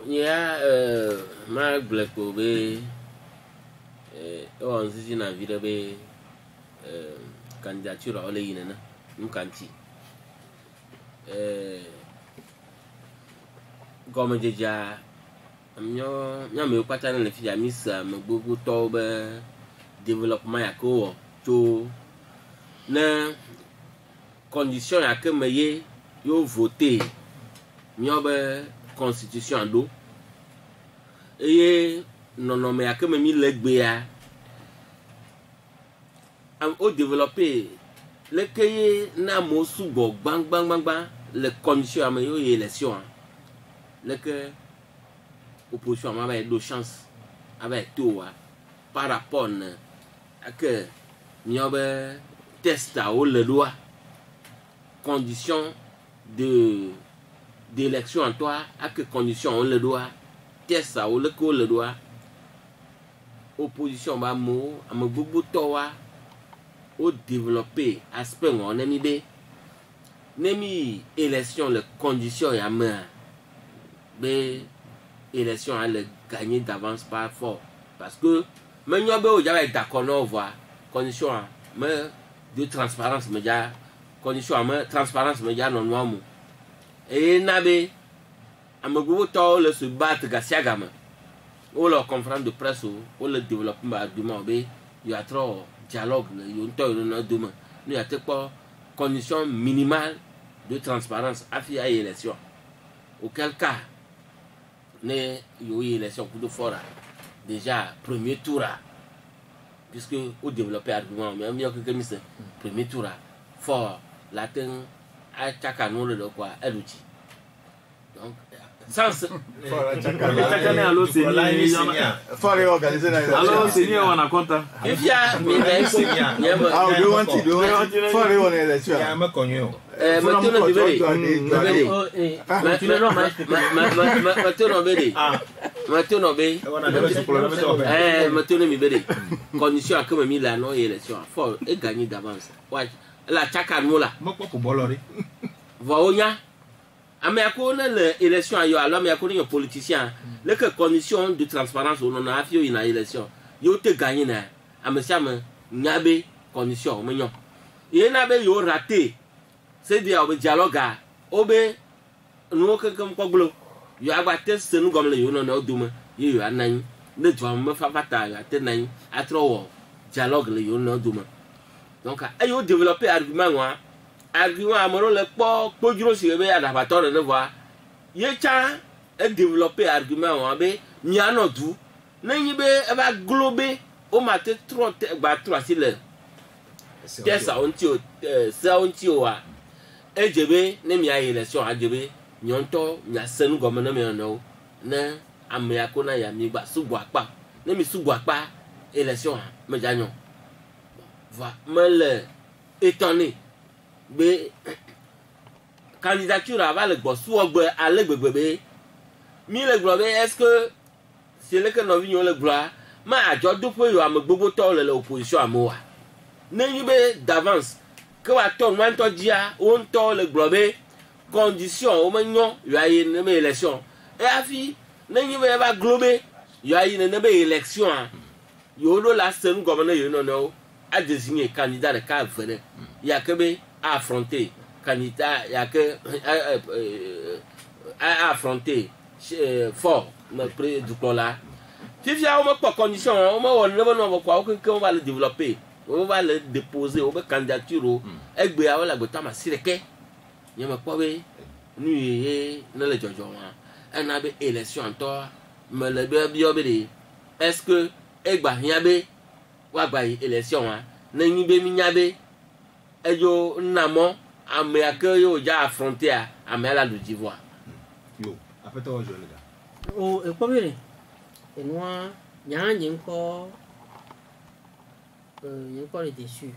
ya ma black ko be on si na vida be candidature ole yin na nkanti comme déjà nya me kwata na fi ya misa me gbogbo to be développement ya ko to na condition ya ke me ye yo voter mi be constitution do e non me ya ke me mi legbe ya am o développer le que na mo subo bang les conditions à meilleure élection le que opposition avait de chance avec tout par rapport à que n'y avait test à haut le droit conditions d'élection en toi à que conditions on le doit test à haut le droit opposition ba mo à me beaucoup toi au développer aspect on a mis nemi élection les conditions ya main mais élection à le gagner d'avance par fort parce que mais nous be déjà d'accord on voit condition mais de transparence mais déjà condition mais transparence mais déjà non moi et nabe amagogo to le se battre gasiagama ou leur conférence de presse ou le développement argument be il y a trop dialogue il y a to no demain nous y a pas condition minimale de transparence à faire élection auquel cas ne yo élection pour de fora déjà premier tour puisque au développer argument mais mieux que mise premier tour fort latin à chaka no le quoi eluti donc sans alors c'est mieux on a compte il y a mais condition à comme mis la non élection fort et gagner d'avance ouais la chaka no la voya Américain l'élection ayo alors Américain les politiciens les conditions de transparence on a fait une élection yo te gagner na amesiam nyabe condition menyo ye nabe yo raté c'est dire au dialogue obe no comme ko glo yo agba test nous comme le yo no duma yo anan le doit me fa bata ya te nan atro dialogue le yo no duma donc ayo développer argument wa argument amoro le po juro si be adabator ne voir ye cha e développer argument wa be nya no du na yin be e ba globe o ma te trop ba trop si le tesa onti o wa e jebe ne mi ayi election ajebe nyonto nya senu gomo na me no na amya ko na ya mi gba subu apa ne mi subu apa election me janyo va me le étonné be candidature va le gbo suogbe ale gbegbe mi le gbo be est-ce que c'est le que no vi le gloire ma ajo dupo yo am gbogbo to le opposition amoa ne yibe d'avance que wa to nwan to dia on to le gbo be condition o menyo yo ayi ne me élection e afi ne yibe ba globe yo ayi ne be élection yo lo la sen governor yo no a désigner candidat de cas venir il y a que be affronter candidat il y a que à affronter fort le prix du là si il y a pas condition on va le développer on va le déposer on va candidature egbe la gota ma sireke il y a pas be nu ne le jojo un abe élection toi me le be est-ce que egba hiabe wa gba élection na yin be mi nyabe ejo namo américain yo ja affronter à la Côte d'Ivoire yo après toi je le gars o e ko bere e noa nya nyin ko le déçu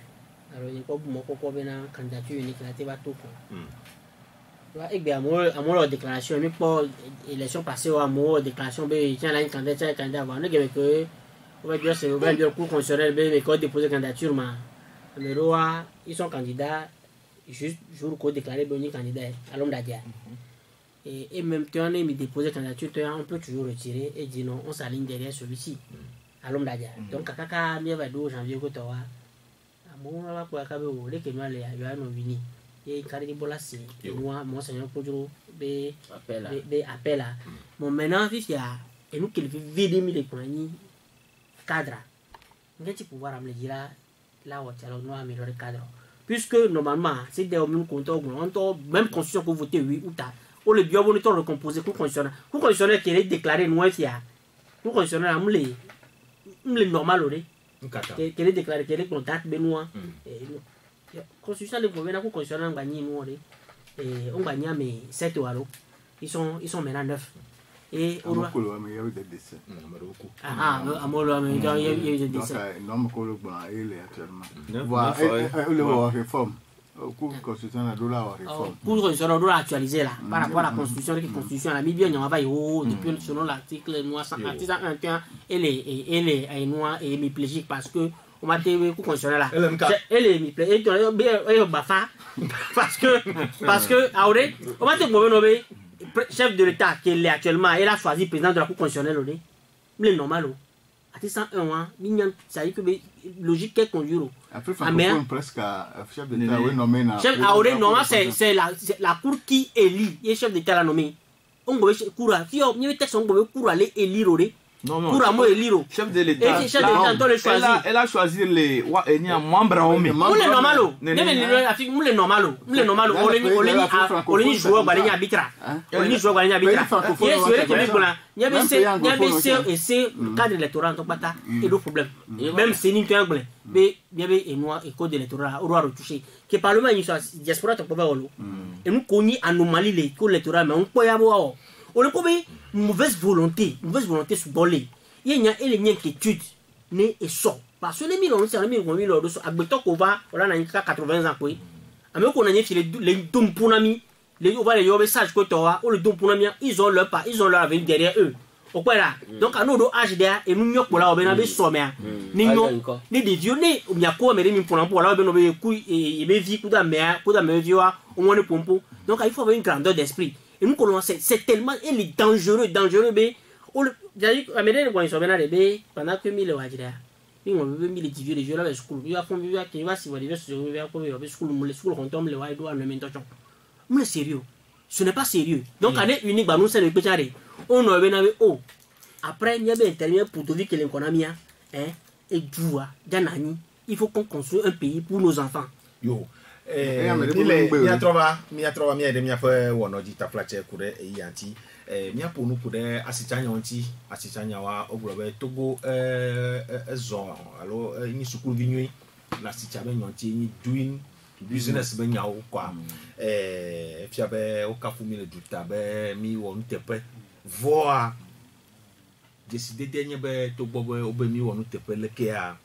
alors il ko mo ko be na candidature unique la te ba to ko wa egbe amoro déclaration mi po élection passée o amoro déclaration be tiens la candidat va ne que on va dire c'est le cours constitutionnel be ko déposer candidature ma le roi ils sont candidats juste jour qu'on déclarer bonne candidat à l'homme d'adia et même temps on est déposer candidature on peut toujours retirer et dire non on s'aligne derrière celui-ci à l'homme d'adia donc kaka mi va do janvier ko to wa amo wa ko ka be o le ke no le ya no vini et kari bola si moi monseigneur Podro be appel là bon maintenant fifia et nous qu'il vide mi les compagnie cadre ngati pouvoir am le dire là où tu as le améliorer le cadre puisque normalement c'est des hommes compteurs même constitution pour voter oui ou ta ou le bio bon temps recomposer pour constitutionnel qui est déclaré noir fia pour constitutionnel am le normal qui est déclaré qui est contact benoît constitution de gouvernement pour constitution ngani nous on gagne mais 7 euros. Ils sont maintenant 9. Et on a eu des décès. Amolo mais il y a eu des décès. Donc non ko il est actuellement. Voilà, le réforme. Cour constitution la dollar réforme. Cour constitution doit actualiser là par rapport à la constitution la Libye on va depuis selon l'article 921 elle est noire et mi-plégique parce que on m'a dit cour constitutionnelle là elle est mi-plégique et bafa parce que aure on m'a dit chef de l'État qui est actuellement, il a choisi président de la Cour constitutionnelle. C'est normal. À 101 ça dit que logique qu'elle conduit. Après, il presque chef de l'État nommé. Chef normalement, c'est la Cour qui élit. Il est chef d'État la nommé. On peut cour si on y texte on peut cour aller élire. Non, chef de l'État. Elle a choisi les membres. C'est normal. C'est normal. On est joueur balé arbitre. On est joueur balé arbitre. Il y a c'est cadre électoral donc pas et le problème. Même c'est une triangle. Mais il y avait et noir et code électoral on doit retoucher. Que parlement il soit diaspora to pas wolo. Et nous connait anomalie les code électoral mais on peut y avoir on a comme mauvaise volonté sur bolé il y a une inquiétude né et sort parce que les millions c'est les millions de so agbeto ko va on a 80 ans quoi mais qu'on a les dom punami les on va les yo message ko to wa o le dom punami ils ont leur avenir derrière eux au quoi là donc à nos âge derrière et nous nyok la obena be sommer ni non ni des vieux ni o mia ko mere mi pour la obena be ku et be vie ku da me vieux au moins le pompo donc il faut avoir une grandeur d'esprit. Et nous commençons, c'est tellement, il est dangereux, mais j'ai dit, Amédée, quand ils sont venus pendant que 1000 wajira, ils ont vu 1000 vieux, les jeux là, les schools, il va faire vivre, il va s'y voir, il va se faire pour les schools, on tombe, les wajira, le mentor. Mais c'est sérieux, ce n'est pas sérieux. Donc, année unique, nous, c'est le petit on a venu, oh, après, il y a bien intervenu pour te dire que l'économie, et Djoua, Janani, il faut qu'on construise un pays pour nos enfants. Yo. Mia trova mia de mia fa wono di taflache kure e yanti mia ponu kure asichanya wa oglobe togo zo alo ni sukuru vinui na sichabe nyonti ni doing business be nyawo kwa fiabe o kafumi le duta be mi wonu tepe voa décider dernier be togo be obe mi wonu tepe le kea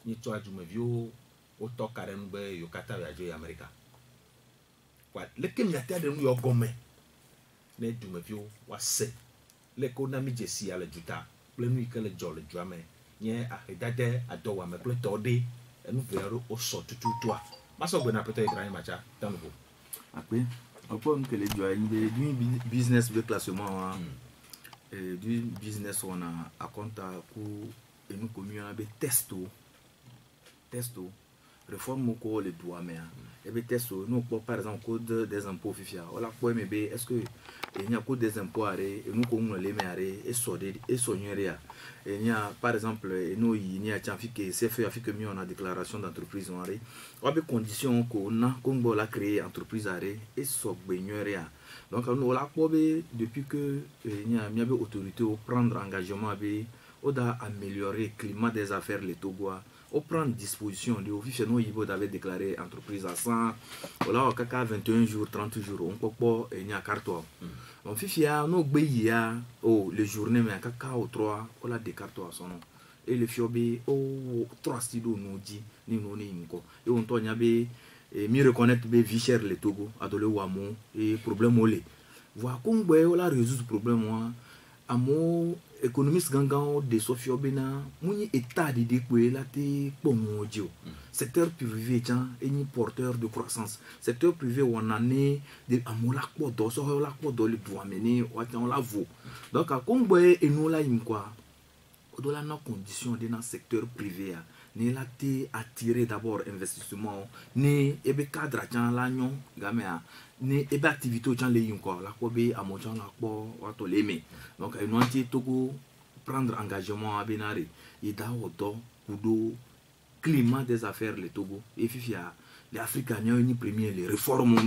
ni to ajume vio auto karen be yokata ya jo America kwa le kemia ta de yo gome ne dume vio wa se le ko na mi jesi ala juta le nu ikele jole juame nye ahedade adowa me ple tode enu vero o so tutu toa maso gbe na peto Ibrahim macha tanugo après on que les joie du business de classement du business on a compte pour et nous commun be testo réforme ko le doit mais et be testo nous par exemple code des impôts fifia wala ko me be est-ce que il y a code des impôts aré et nous ko les mais aré et sonyeria et il y a par exemple nous il y a tianfique c'est fait affique mieux on a déclaration d'entreprise on aré on a des conditions ko na ko la créer entreprise aré et so gbenyeria donc nous la ko be depuis que il y a autorité au prendre engagement be on doit améliorer le climat des affaires les Togois on prend disposition de officier nous il avait déclaré entreprise à 100 voilà au caca 21 jours 30 jours on peut pas il y a carton on fifia nous beya oh les journées mais caca au 3 on la décarte à son nom et le fiobe oh 3 stylo nous dit ni nous ni quoi et on tourne be et mieux reconnaître be vie chère les Togo adolé wamo et problème olé voir comment on la résoudre problème moi amo économiste gangan de Sofio Bena muni état de dépouiller la té pomodio secteur privé tiens et ni porteur de croissance secteur privé on en est de amola ko do so la ko do le doit mener on la vaut donc à comboé et nous là im quoi au la nos conditions de dans secteur privé ni la té attirer d'abord investissement ni ebe cadre tiens la nyon gamea ni ebe activité tiens le im quoi la ko be amojan la ko wato leme donc nous anti Togo prendre engagement à Benari et d'auto kudo climat des affaires le Togo et fifia les Africains ni premier les réformes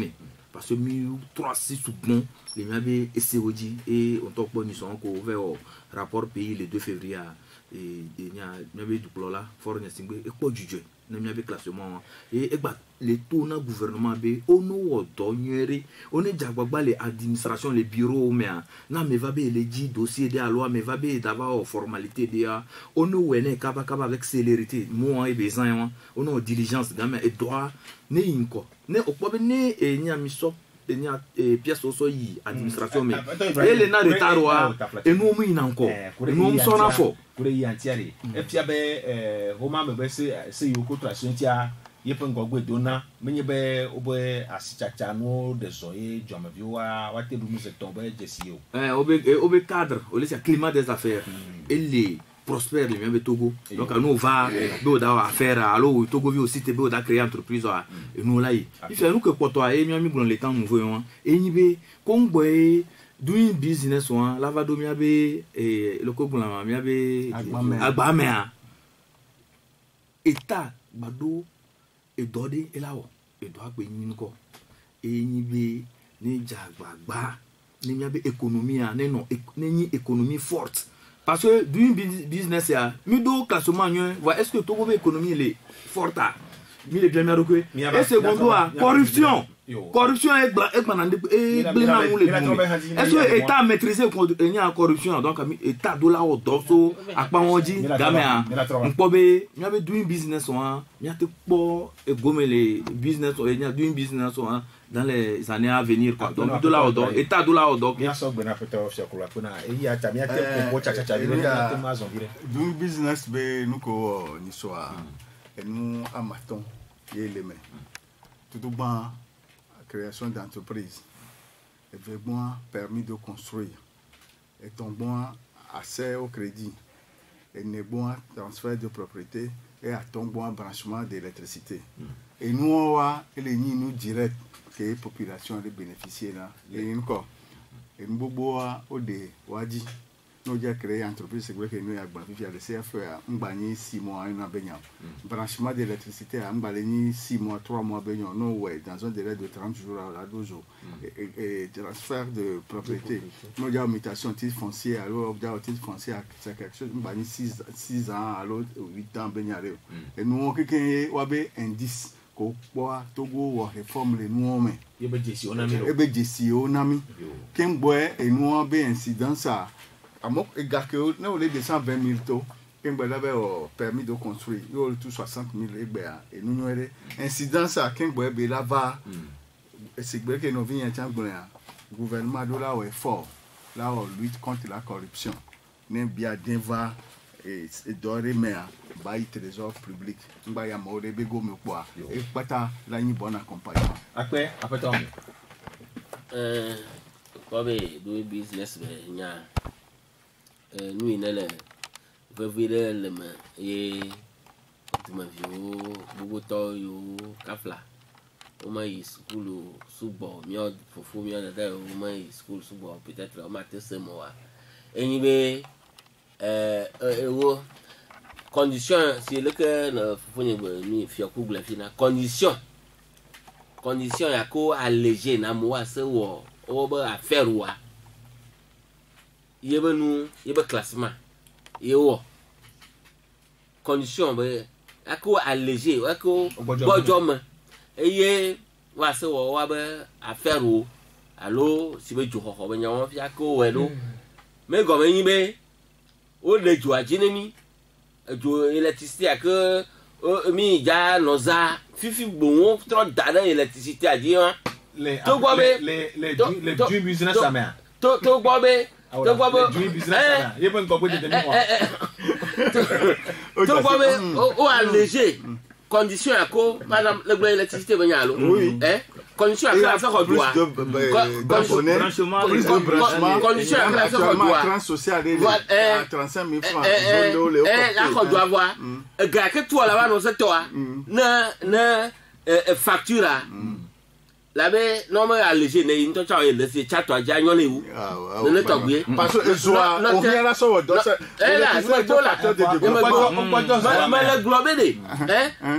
parce que 3-6 bon les m'avait essayé et on top bonus encore ouvert au rapport pays le 2 février et il y a m'avait du là fort n'estimé et quoi du jeu ne mia be classement et ba le taux na gouvernement be ono wo do nyere oni jagbagba le administration le bureau mais na me va be le di dossier de la loi me va be d'avoir formalité de ono wene kaba avec célérité moi et besoin ono diligence gamin et droit ne inko ne okpobe ne enya miso enya pièce oso yi administration mais ele na retard wa enu mu ina nko enu mu so na fo kure yi antiare e fia be homa me be se yoko traction tia yepe ngogwe dona menye be obo asichacha no de so e jomavi wa te du se tombe jesio obe cadre o le climat des affaires ele prospère le même Togo donc nous va do da affaire alors Togo vi aussi te be da créer entreprise et nous là il fait nous que poto e mi ami bon le temps nouveau et ni be kongboy doing business one lava do mi abe le ko bon la mi abe agbamea état bado e dode e lawo e do agbe yin ko e yin be ni jagbagba ni mi abe économie a ne ni économie forte parce que doing business ya mi do classement nyo va est-ce que Togo be économie le forte mi le bien meilleur que et secondo a corruption est banande et blina ou le est-ce que état maîtriser la corruption donc état dollar au dosso akpa wonji gamea npobe mi abe doing business one mi ate po e gomele business o enya doing business one dans les années à venir quoi donc dollar au donc état dollar au donc bien so gbena pete of shakula kuna e ya ta mi ate ko cha cha dire na te mazo dire doing business be nuko ni soa et nous amaton yeleme tout ban création d'entreprise et vraiment permis de construire et ton bon accès au crédit et ne bon transfert de propriété et à ton bon branchement d'électricité et nous on va les nous direct que la population de bénéficier là et encore et nous bobo au de wadi nous déjà créé entreprise c'est vrai que nous y a bénéficié de CFA on bani 6 mois un abenya branchement d'électricité on bani 6 mois 3 mois abenya non ouais dans un délai de 30 jours à 12 jours et transfert de propriété nous déjà mutation titre foncier alors déjà titre foncier c'est quelque chose on bani 6 ans alors 8 ans abenya et nous on quelqu'un wabe indice ko kwa Togo wa réforme les nous mais yebe jesi onami ken boy et nous on be incidence à amok egake na ole de 120 000 to ken boy là permis de construire yo tout 60 000 egbe et nous noere incidence à ken boy be là va c'est que nous vient tangbola gouvernement de là est fort là on lutte contre la corruption nem bien deva et doré mais bail trésor public ngba ya mo de bego me kwa e pata la ni bon accompagnement après ton kobe do business be nya nous inele vivre le me et tu m'as vu beaucoup to yo kafla o mai school subo mio fofu mio da o mai school subo peut-être o matin ce mois et ni be condition si le que ne faut ni fiaku gla fina condition ya ko alléger na moi se wo o ba affaire wa yebe classement yewo condition ba ako alléger ako bojom eye wa se wo wa ba affaire o allo si be jo ho ba nyawo fi ako we do me go me yin be o le jo ajinemi jo électricité à que mi ja noza fifi bon trop dada électricité à dire les du business à main to gobe du business à main il peut gobe de demi to gobe o alléger condition à ko madame le électricité benyalo condition à faire quoi doit branchement condition à faire quoi doit trans social à 35 000 francs la quoi doit avoir gars que toi là-bas dans cette toi na facture là-bas normal alléger ne into cha e laisser chat toi ja nyon lewu ne to gbe parce que soit on vient là so do ça là c'est tout là mais le globe de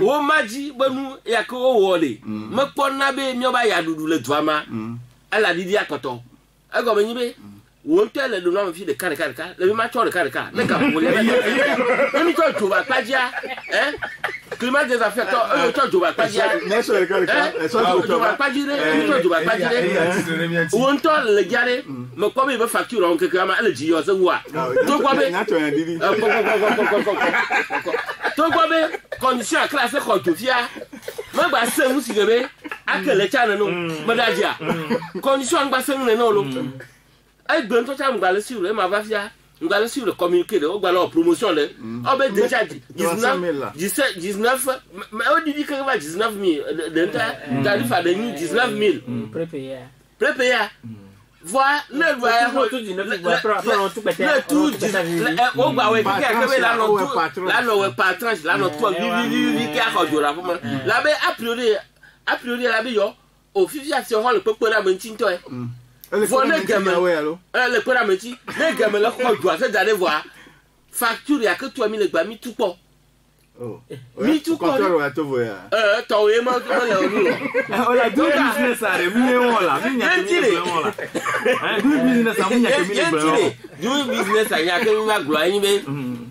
o maji banu ya ko wole me ponna be mi oba ya dudu le drama ala didi akoto e go me nyibe won tele do na fi de kan le ma cho de kan le ka mo le ni to ba pajia climat des affaires to joba pa dia Neso le kale ka. joba pa dire to joba pa dire won to le jare me ko be facture on ke ma ele ji yo se wa to ko be Na to yan didi. to ko be condition classe ko jofia ma gba se mu si gebe akele chana no madajia condition gba se no lo ai gbe to cha gba le si re ma va fia gba le si re communiquer o gba la promotion le o be déjà 19 mais o dit que va 19 000 de tarif à de 19 000 prépayé voilà le doyen tout 19 le tout o gba we que la no patron la no to vi que a ko jora fún la be a priori la be yo o fifi ati o le pepe la mo ntin to e fo le game le pe la mo ntin le game la ko jo ase d'aller voir facture ya que toi mi le gba mi tout po mi tout ko to we mo le o Ola do business are mi won la mi nya ke mi won la do business a mi nya ke mi won do business a nya ke mi ma glo yin be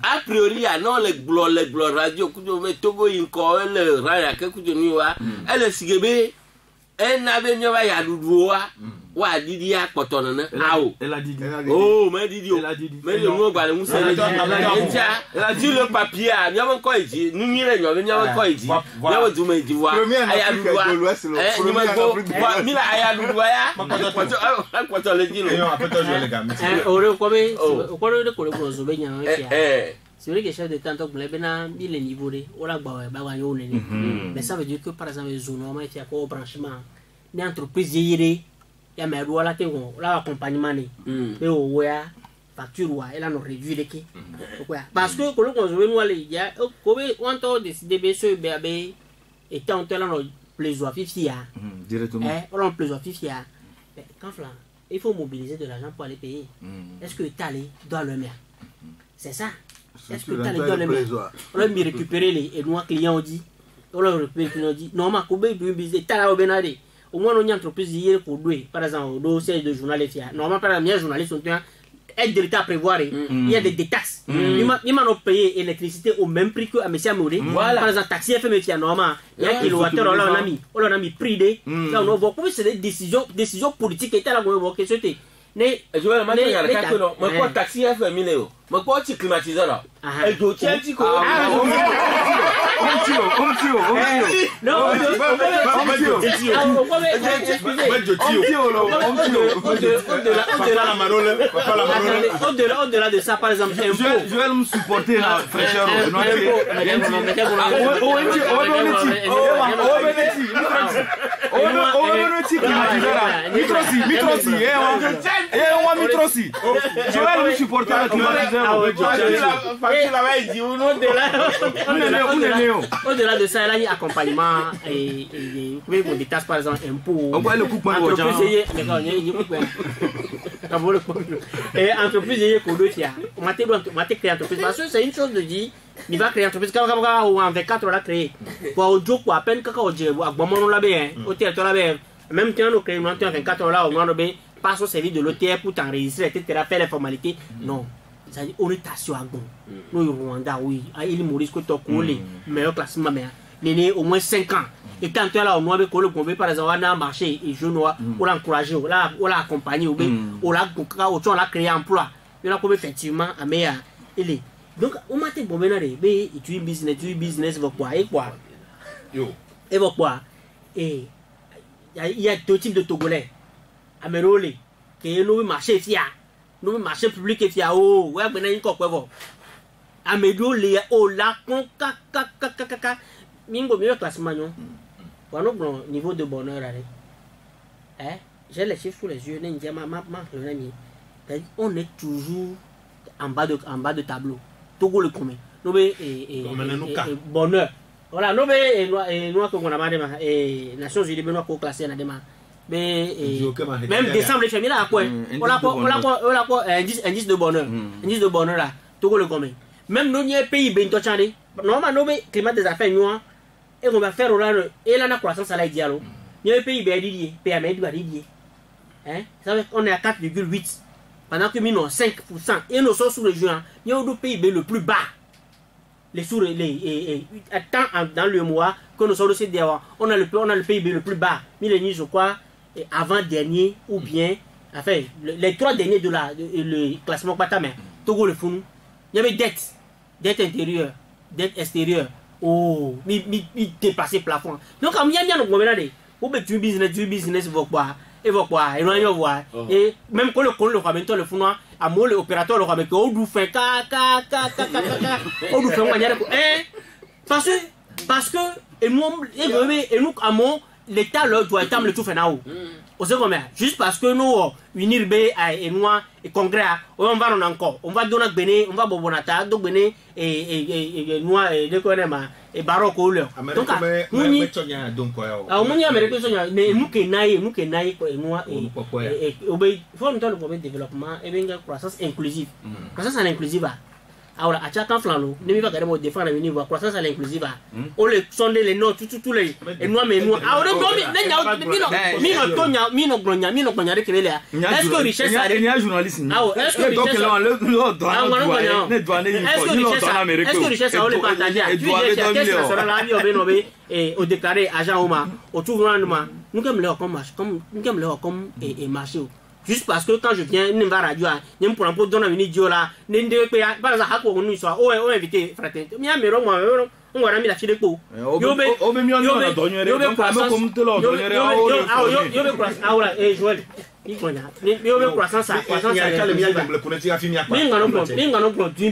a priori a non le glo radio kujo me togo yin ko le ra ke kujo ni wa ele sigebe na be nyo ba ya dudu wa didi a potona na awo oh me didi o me le mo gba le mu se le ji le papier a nyo ko iji nu mi le nyo ko iji nyo du me ji wa aya dudu ni ma go mi la aya dudu ya poto le ji lo yo apeto jo le ga mi ore ko be ko le ko zo be nya c'est vrai que chef de temps donc bena il est niveau de on la ba wa yo ne mais ça veut dire que par exemple zone normal il y a quoi branchement ni entreprise yire ya me do la te ko la accompagnement ni e o wa facture wa elle a no réduire ke quoi parce que ko le ko zo be no le ya ko be on to décider be so be be et tant tel no plaisir fifia directement on plaisir fifia quand là il faut mobiliser de l'argent pour aller payer est-ce que l'État doit le mettre c'est ça. Est-ce que tu as les données? On a mis récupérer les clients on dit. On a récupéré on dit non ma kobe business tu as benade. Au moins on y entreprise hier pour douer par exemple au dossier de journaliste normalement par exemple les journalistes sont aide de l'État à prévoir il y a des taxes. Ils m'ont payé électricité au même prix que à monsieur Amouré. Par exemple taxi FM fia normal il y a kilowattheure on a mis prix de ça on voit c'est des décisions politiques et là on voit que c'était ne je vais ma ya ka ko no ma ko taxi FM ni o ma ko ti climatiser la e do change ko au-delà de ça par exemple je vais me supporter la fraîcheur je vais me supporter la climatiseur au-delà de ça, il y a accompagnement et des tâches par exemple impôts. Entreprise on m'a créé entreprise parce que c'est une chose de dire il va créer entreprise quand en 24 heures créer pour au à peine quand on dit à bon là bien au territoire là bien même quand on crée une 24 heures là au moins passe au service de l'OTR pour t'enregistrer etc faire les formalités non. C'est-à-dire orientation à bon. Nous Rwanda oui, il Maurice que Tokole meilleur classement mais néné au moins 5 ans. Et quand tu es là au moins avec le par exemple on a marché et je noir on l'a encouragé on l'a accompagné on l'a créé emploi. Il a comme effectivement à meilleur il est. Donc on m'a dit bon maintenant tu business va quoi et quoi. Yo. Et va quoi. Et il y a deux types de Togolais. Amerole qui nous marché fia. Nous marché public et fia oh ouais ben une quoi amedo le o la con ka mingo meilleur classement non voilà bon niveau de bonheur j'ai les chiffres sous les yeux on est toujours en bas de tableau Togo le commun nous bonheur voilà nous nous qu'on a et Nations Unies nous ko classer na demain même décembre les familles là quoi on a quoi indice de bonheur là Togo le commun même nous n'y pays ben to chande normalement nous climat des affaires nous et on va faire là et là la croissance ça là dialo n'y pays ben didier PME doit didier hein ça veut on est à 4,8 pendant que nous 5% et nous sommes sous le juin n'y a d'autres pays le plus bas les sous tant dans le mois que nous sommes aussi derrière, on a le PIB le plus bas, millénaire je crois, avant dernier ou bien enfin les 3 derniers de le classement Patame, Togo le Founou, il y avait dette intérieure, dette extérieure, oh, mi dépassé plafond. Donc quand il y a bien donc on peut du business et même quand le ramène le Founou, à moi l'opérateur le ramène au dou fait au dou fait parce que et nous à mon l'État leur doit être le tout fait là-haut. Au second, juste parce que nous unir B et nous et congrès on va en encore on va donner béné on va bobonata donc béné et nous et connaît et baroque au leur donc nous ni donc ah on y a mais nous que naï et nous et obé faut nous le développement et bien croissance inclusive alors à chaque enfant nous ne va pas défendre le niveau croissance à l'inclusive on les sonder les notes tous les et nous mais nous alors est-ce que richesse a journaliste est-ce que richesse a le partager qu'est-ce que sera la vie et au déclaré agent Oma au tout rendement nous comme et marché juste parce que quand je viens ne va radio ne me prend pour donner une idiot là ne pas par exemple on nous soit oh invité frère mia mero moi on va la chide ko yo Joël yo croissance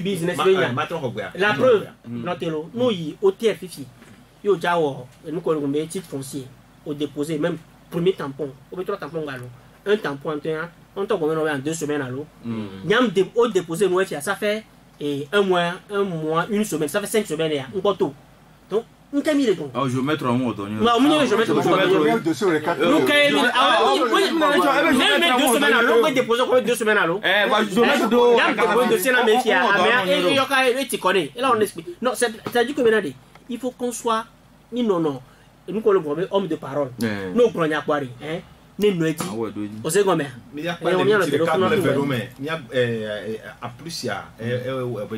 business la preuve notelo nous y au TFFI yo jawo nous ko ngombe titre foncier au déposer même premier tampon au 3 tampons galo un tampon on t'a combien en 2 semaines à l'eau. Niam au déposer nous ça fait un mois, une semaine, ça fait 5 semaines et un tout. Donc on t'a mis les dons. Je vais mettre un mot donné. Non, je vais mettre un dessus les 4. Nous même 2 semaines à l'eau, on va déposer combien 2 semaines à l'eau. Je vais mettre de dossier là mais qui a et yoka tu connais. Et là on explique. Non, ça dit que maintenant il faut qu'on soit non. Nous qu'on le problème homme de parole. Nous prenons à quoi hein. Ne nous dit au second mais il y a pas de cadre le phénomène il y a à plus il y a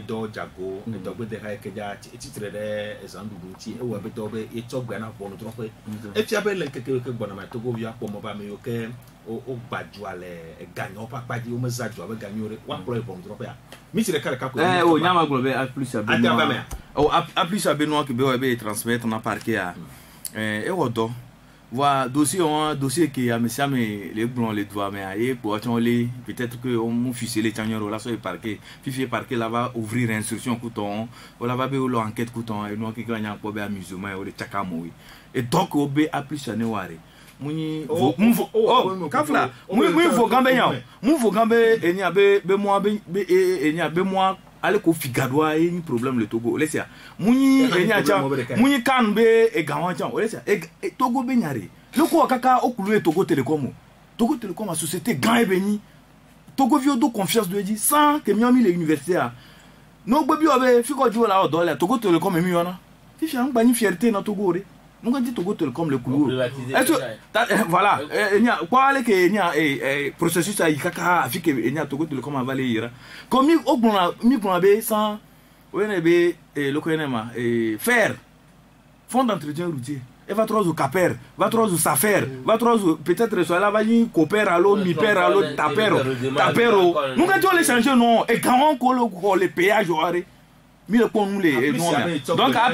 do jago do be de ka ja titre de ezanduti e we be do be e to gba na ko no tro pe e fi abe le keke ke gbona ma to go wi apo mo ba me yo ke o gbaju ale ganyo papa di o me zaju abe ganyo re wa pro e bon tro pe a mi tire kare ka ko o nyama globe a plus ya be o a plus ya be no ke be transmettre na parquet a e wodo voilà dossier qui a mais les blancs les doigts mais ailleurs pour les peut-être que on m'a fusé les tanières là sur le parquet puis parquet là va ouvrir instruction couton on là va be l'enquête couton et nous qui gagne pour be amusement et le tchakamoui et donc au be a plus ne ware muni kafla muni faut gambe enya be moi ale ko figadwa ni problème le Togo lesia muni enya cha muni kanbe e gawan cha lesia e Togo be nyare le ko kaka okulu e Togo Telecom a société grand e beni Togo vio do confiance de dit sans que mi les universités no gbe bi obe fi ko ju la odo le Togo Telecom mi yona fi fi an bani fierté na Togo re nous on dit Togo Telecom le coulou voilà enya quoi ale que enya processus a kaka fi que enya Togo Telecom a valé ira comme mi be sans on be le connaîma faire fonds d'entretien routier et va trop au caper va trop au safer va trop peut-être soit là va y coopère à l'autre mi père à l'autre tapero nous quand on les changer non et quand on les péage oré mille qu'on les donc à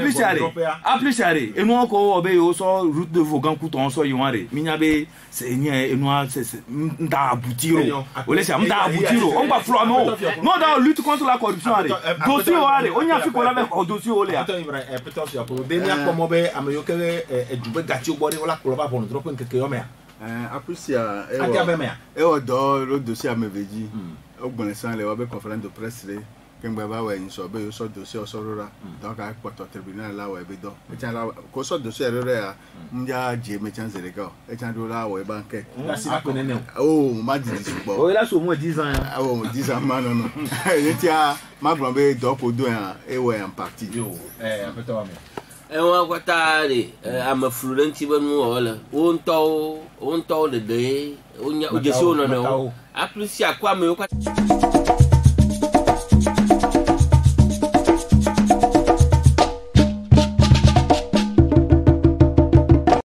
plus aller et nous encore obé au so route de Vogan couton so yonare minyabe c'est et nous c'est nda abutiro o laisse nda abutiro on va floir non dans lutte contre la corruption dossier ale on y a fait qu'on avait dossier ole attends Ibrahim peut-être pour benia comme be ameyoke dube gati obori ola ko ba pour nous trop quelque yome a plus ya e o do le dossier ameveji o gbon san le wa be conférence de presse kemgbe ba we nso be yo so dossier o so rora donc a poto tribunal la we be do e chan la ko so dossier rora ya nja je me chan zere ka e chan do la we banque oh ma di supo o la so mo 10 ans oh 10 ans ma non e tia ma gbon be do ko do ya e we en partie yo apeto wa me e wa kwatare am fluenti be mu ola on to de o nya o jesu no no a plus ya kwa me o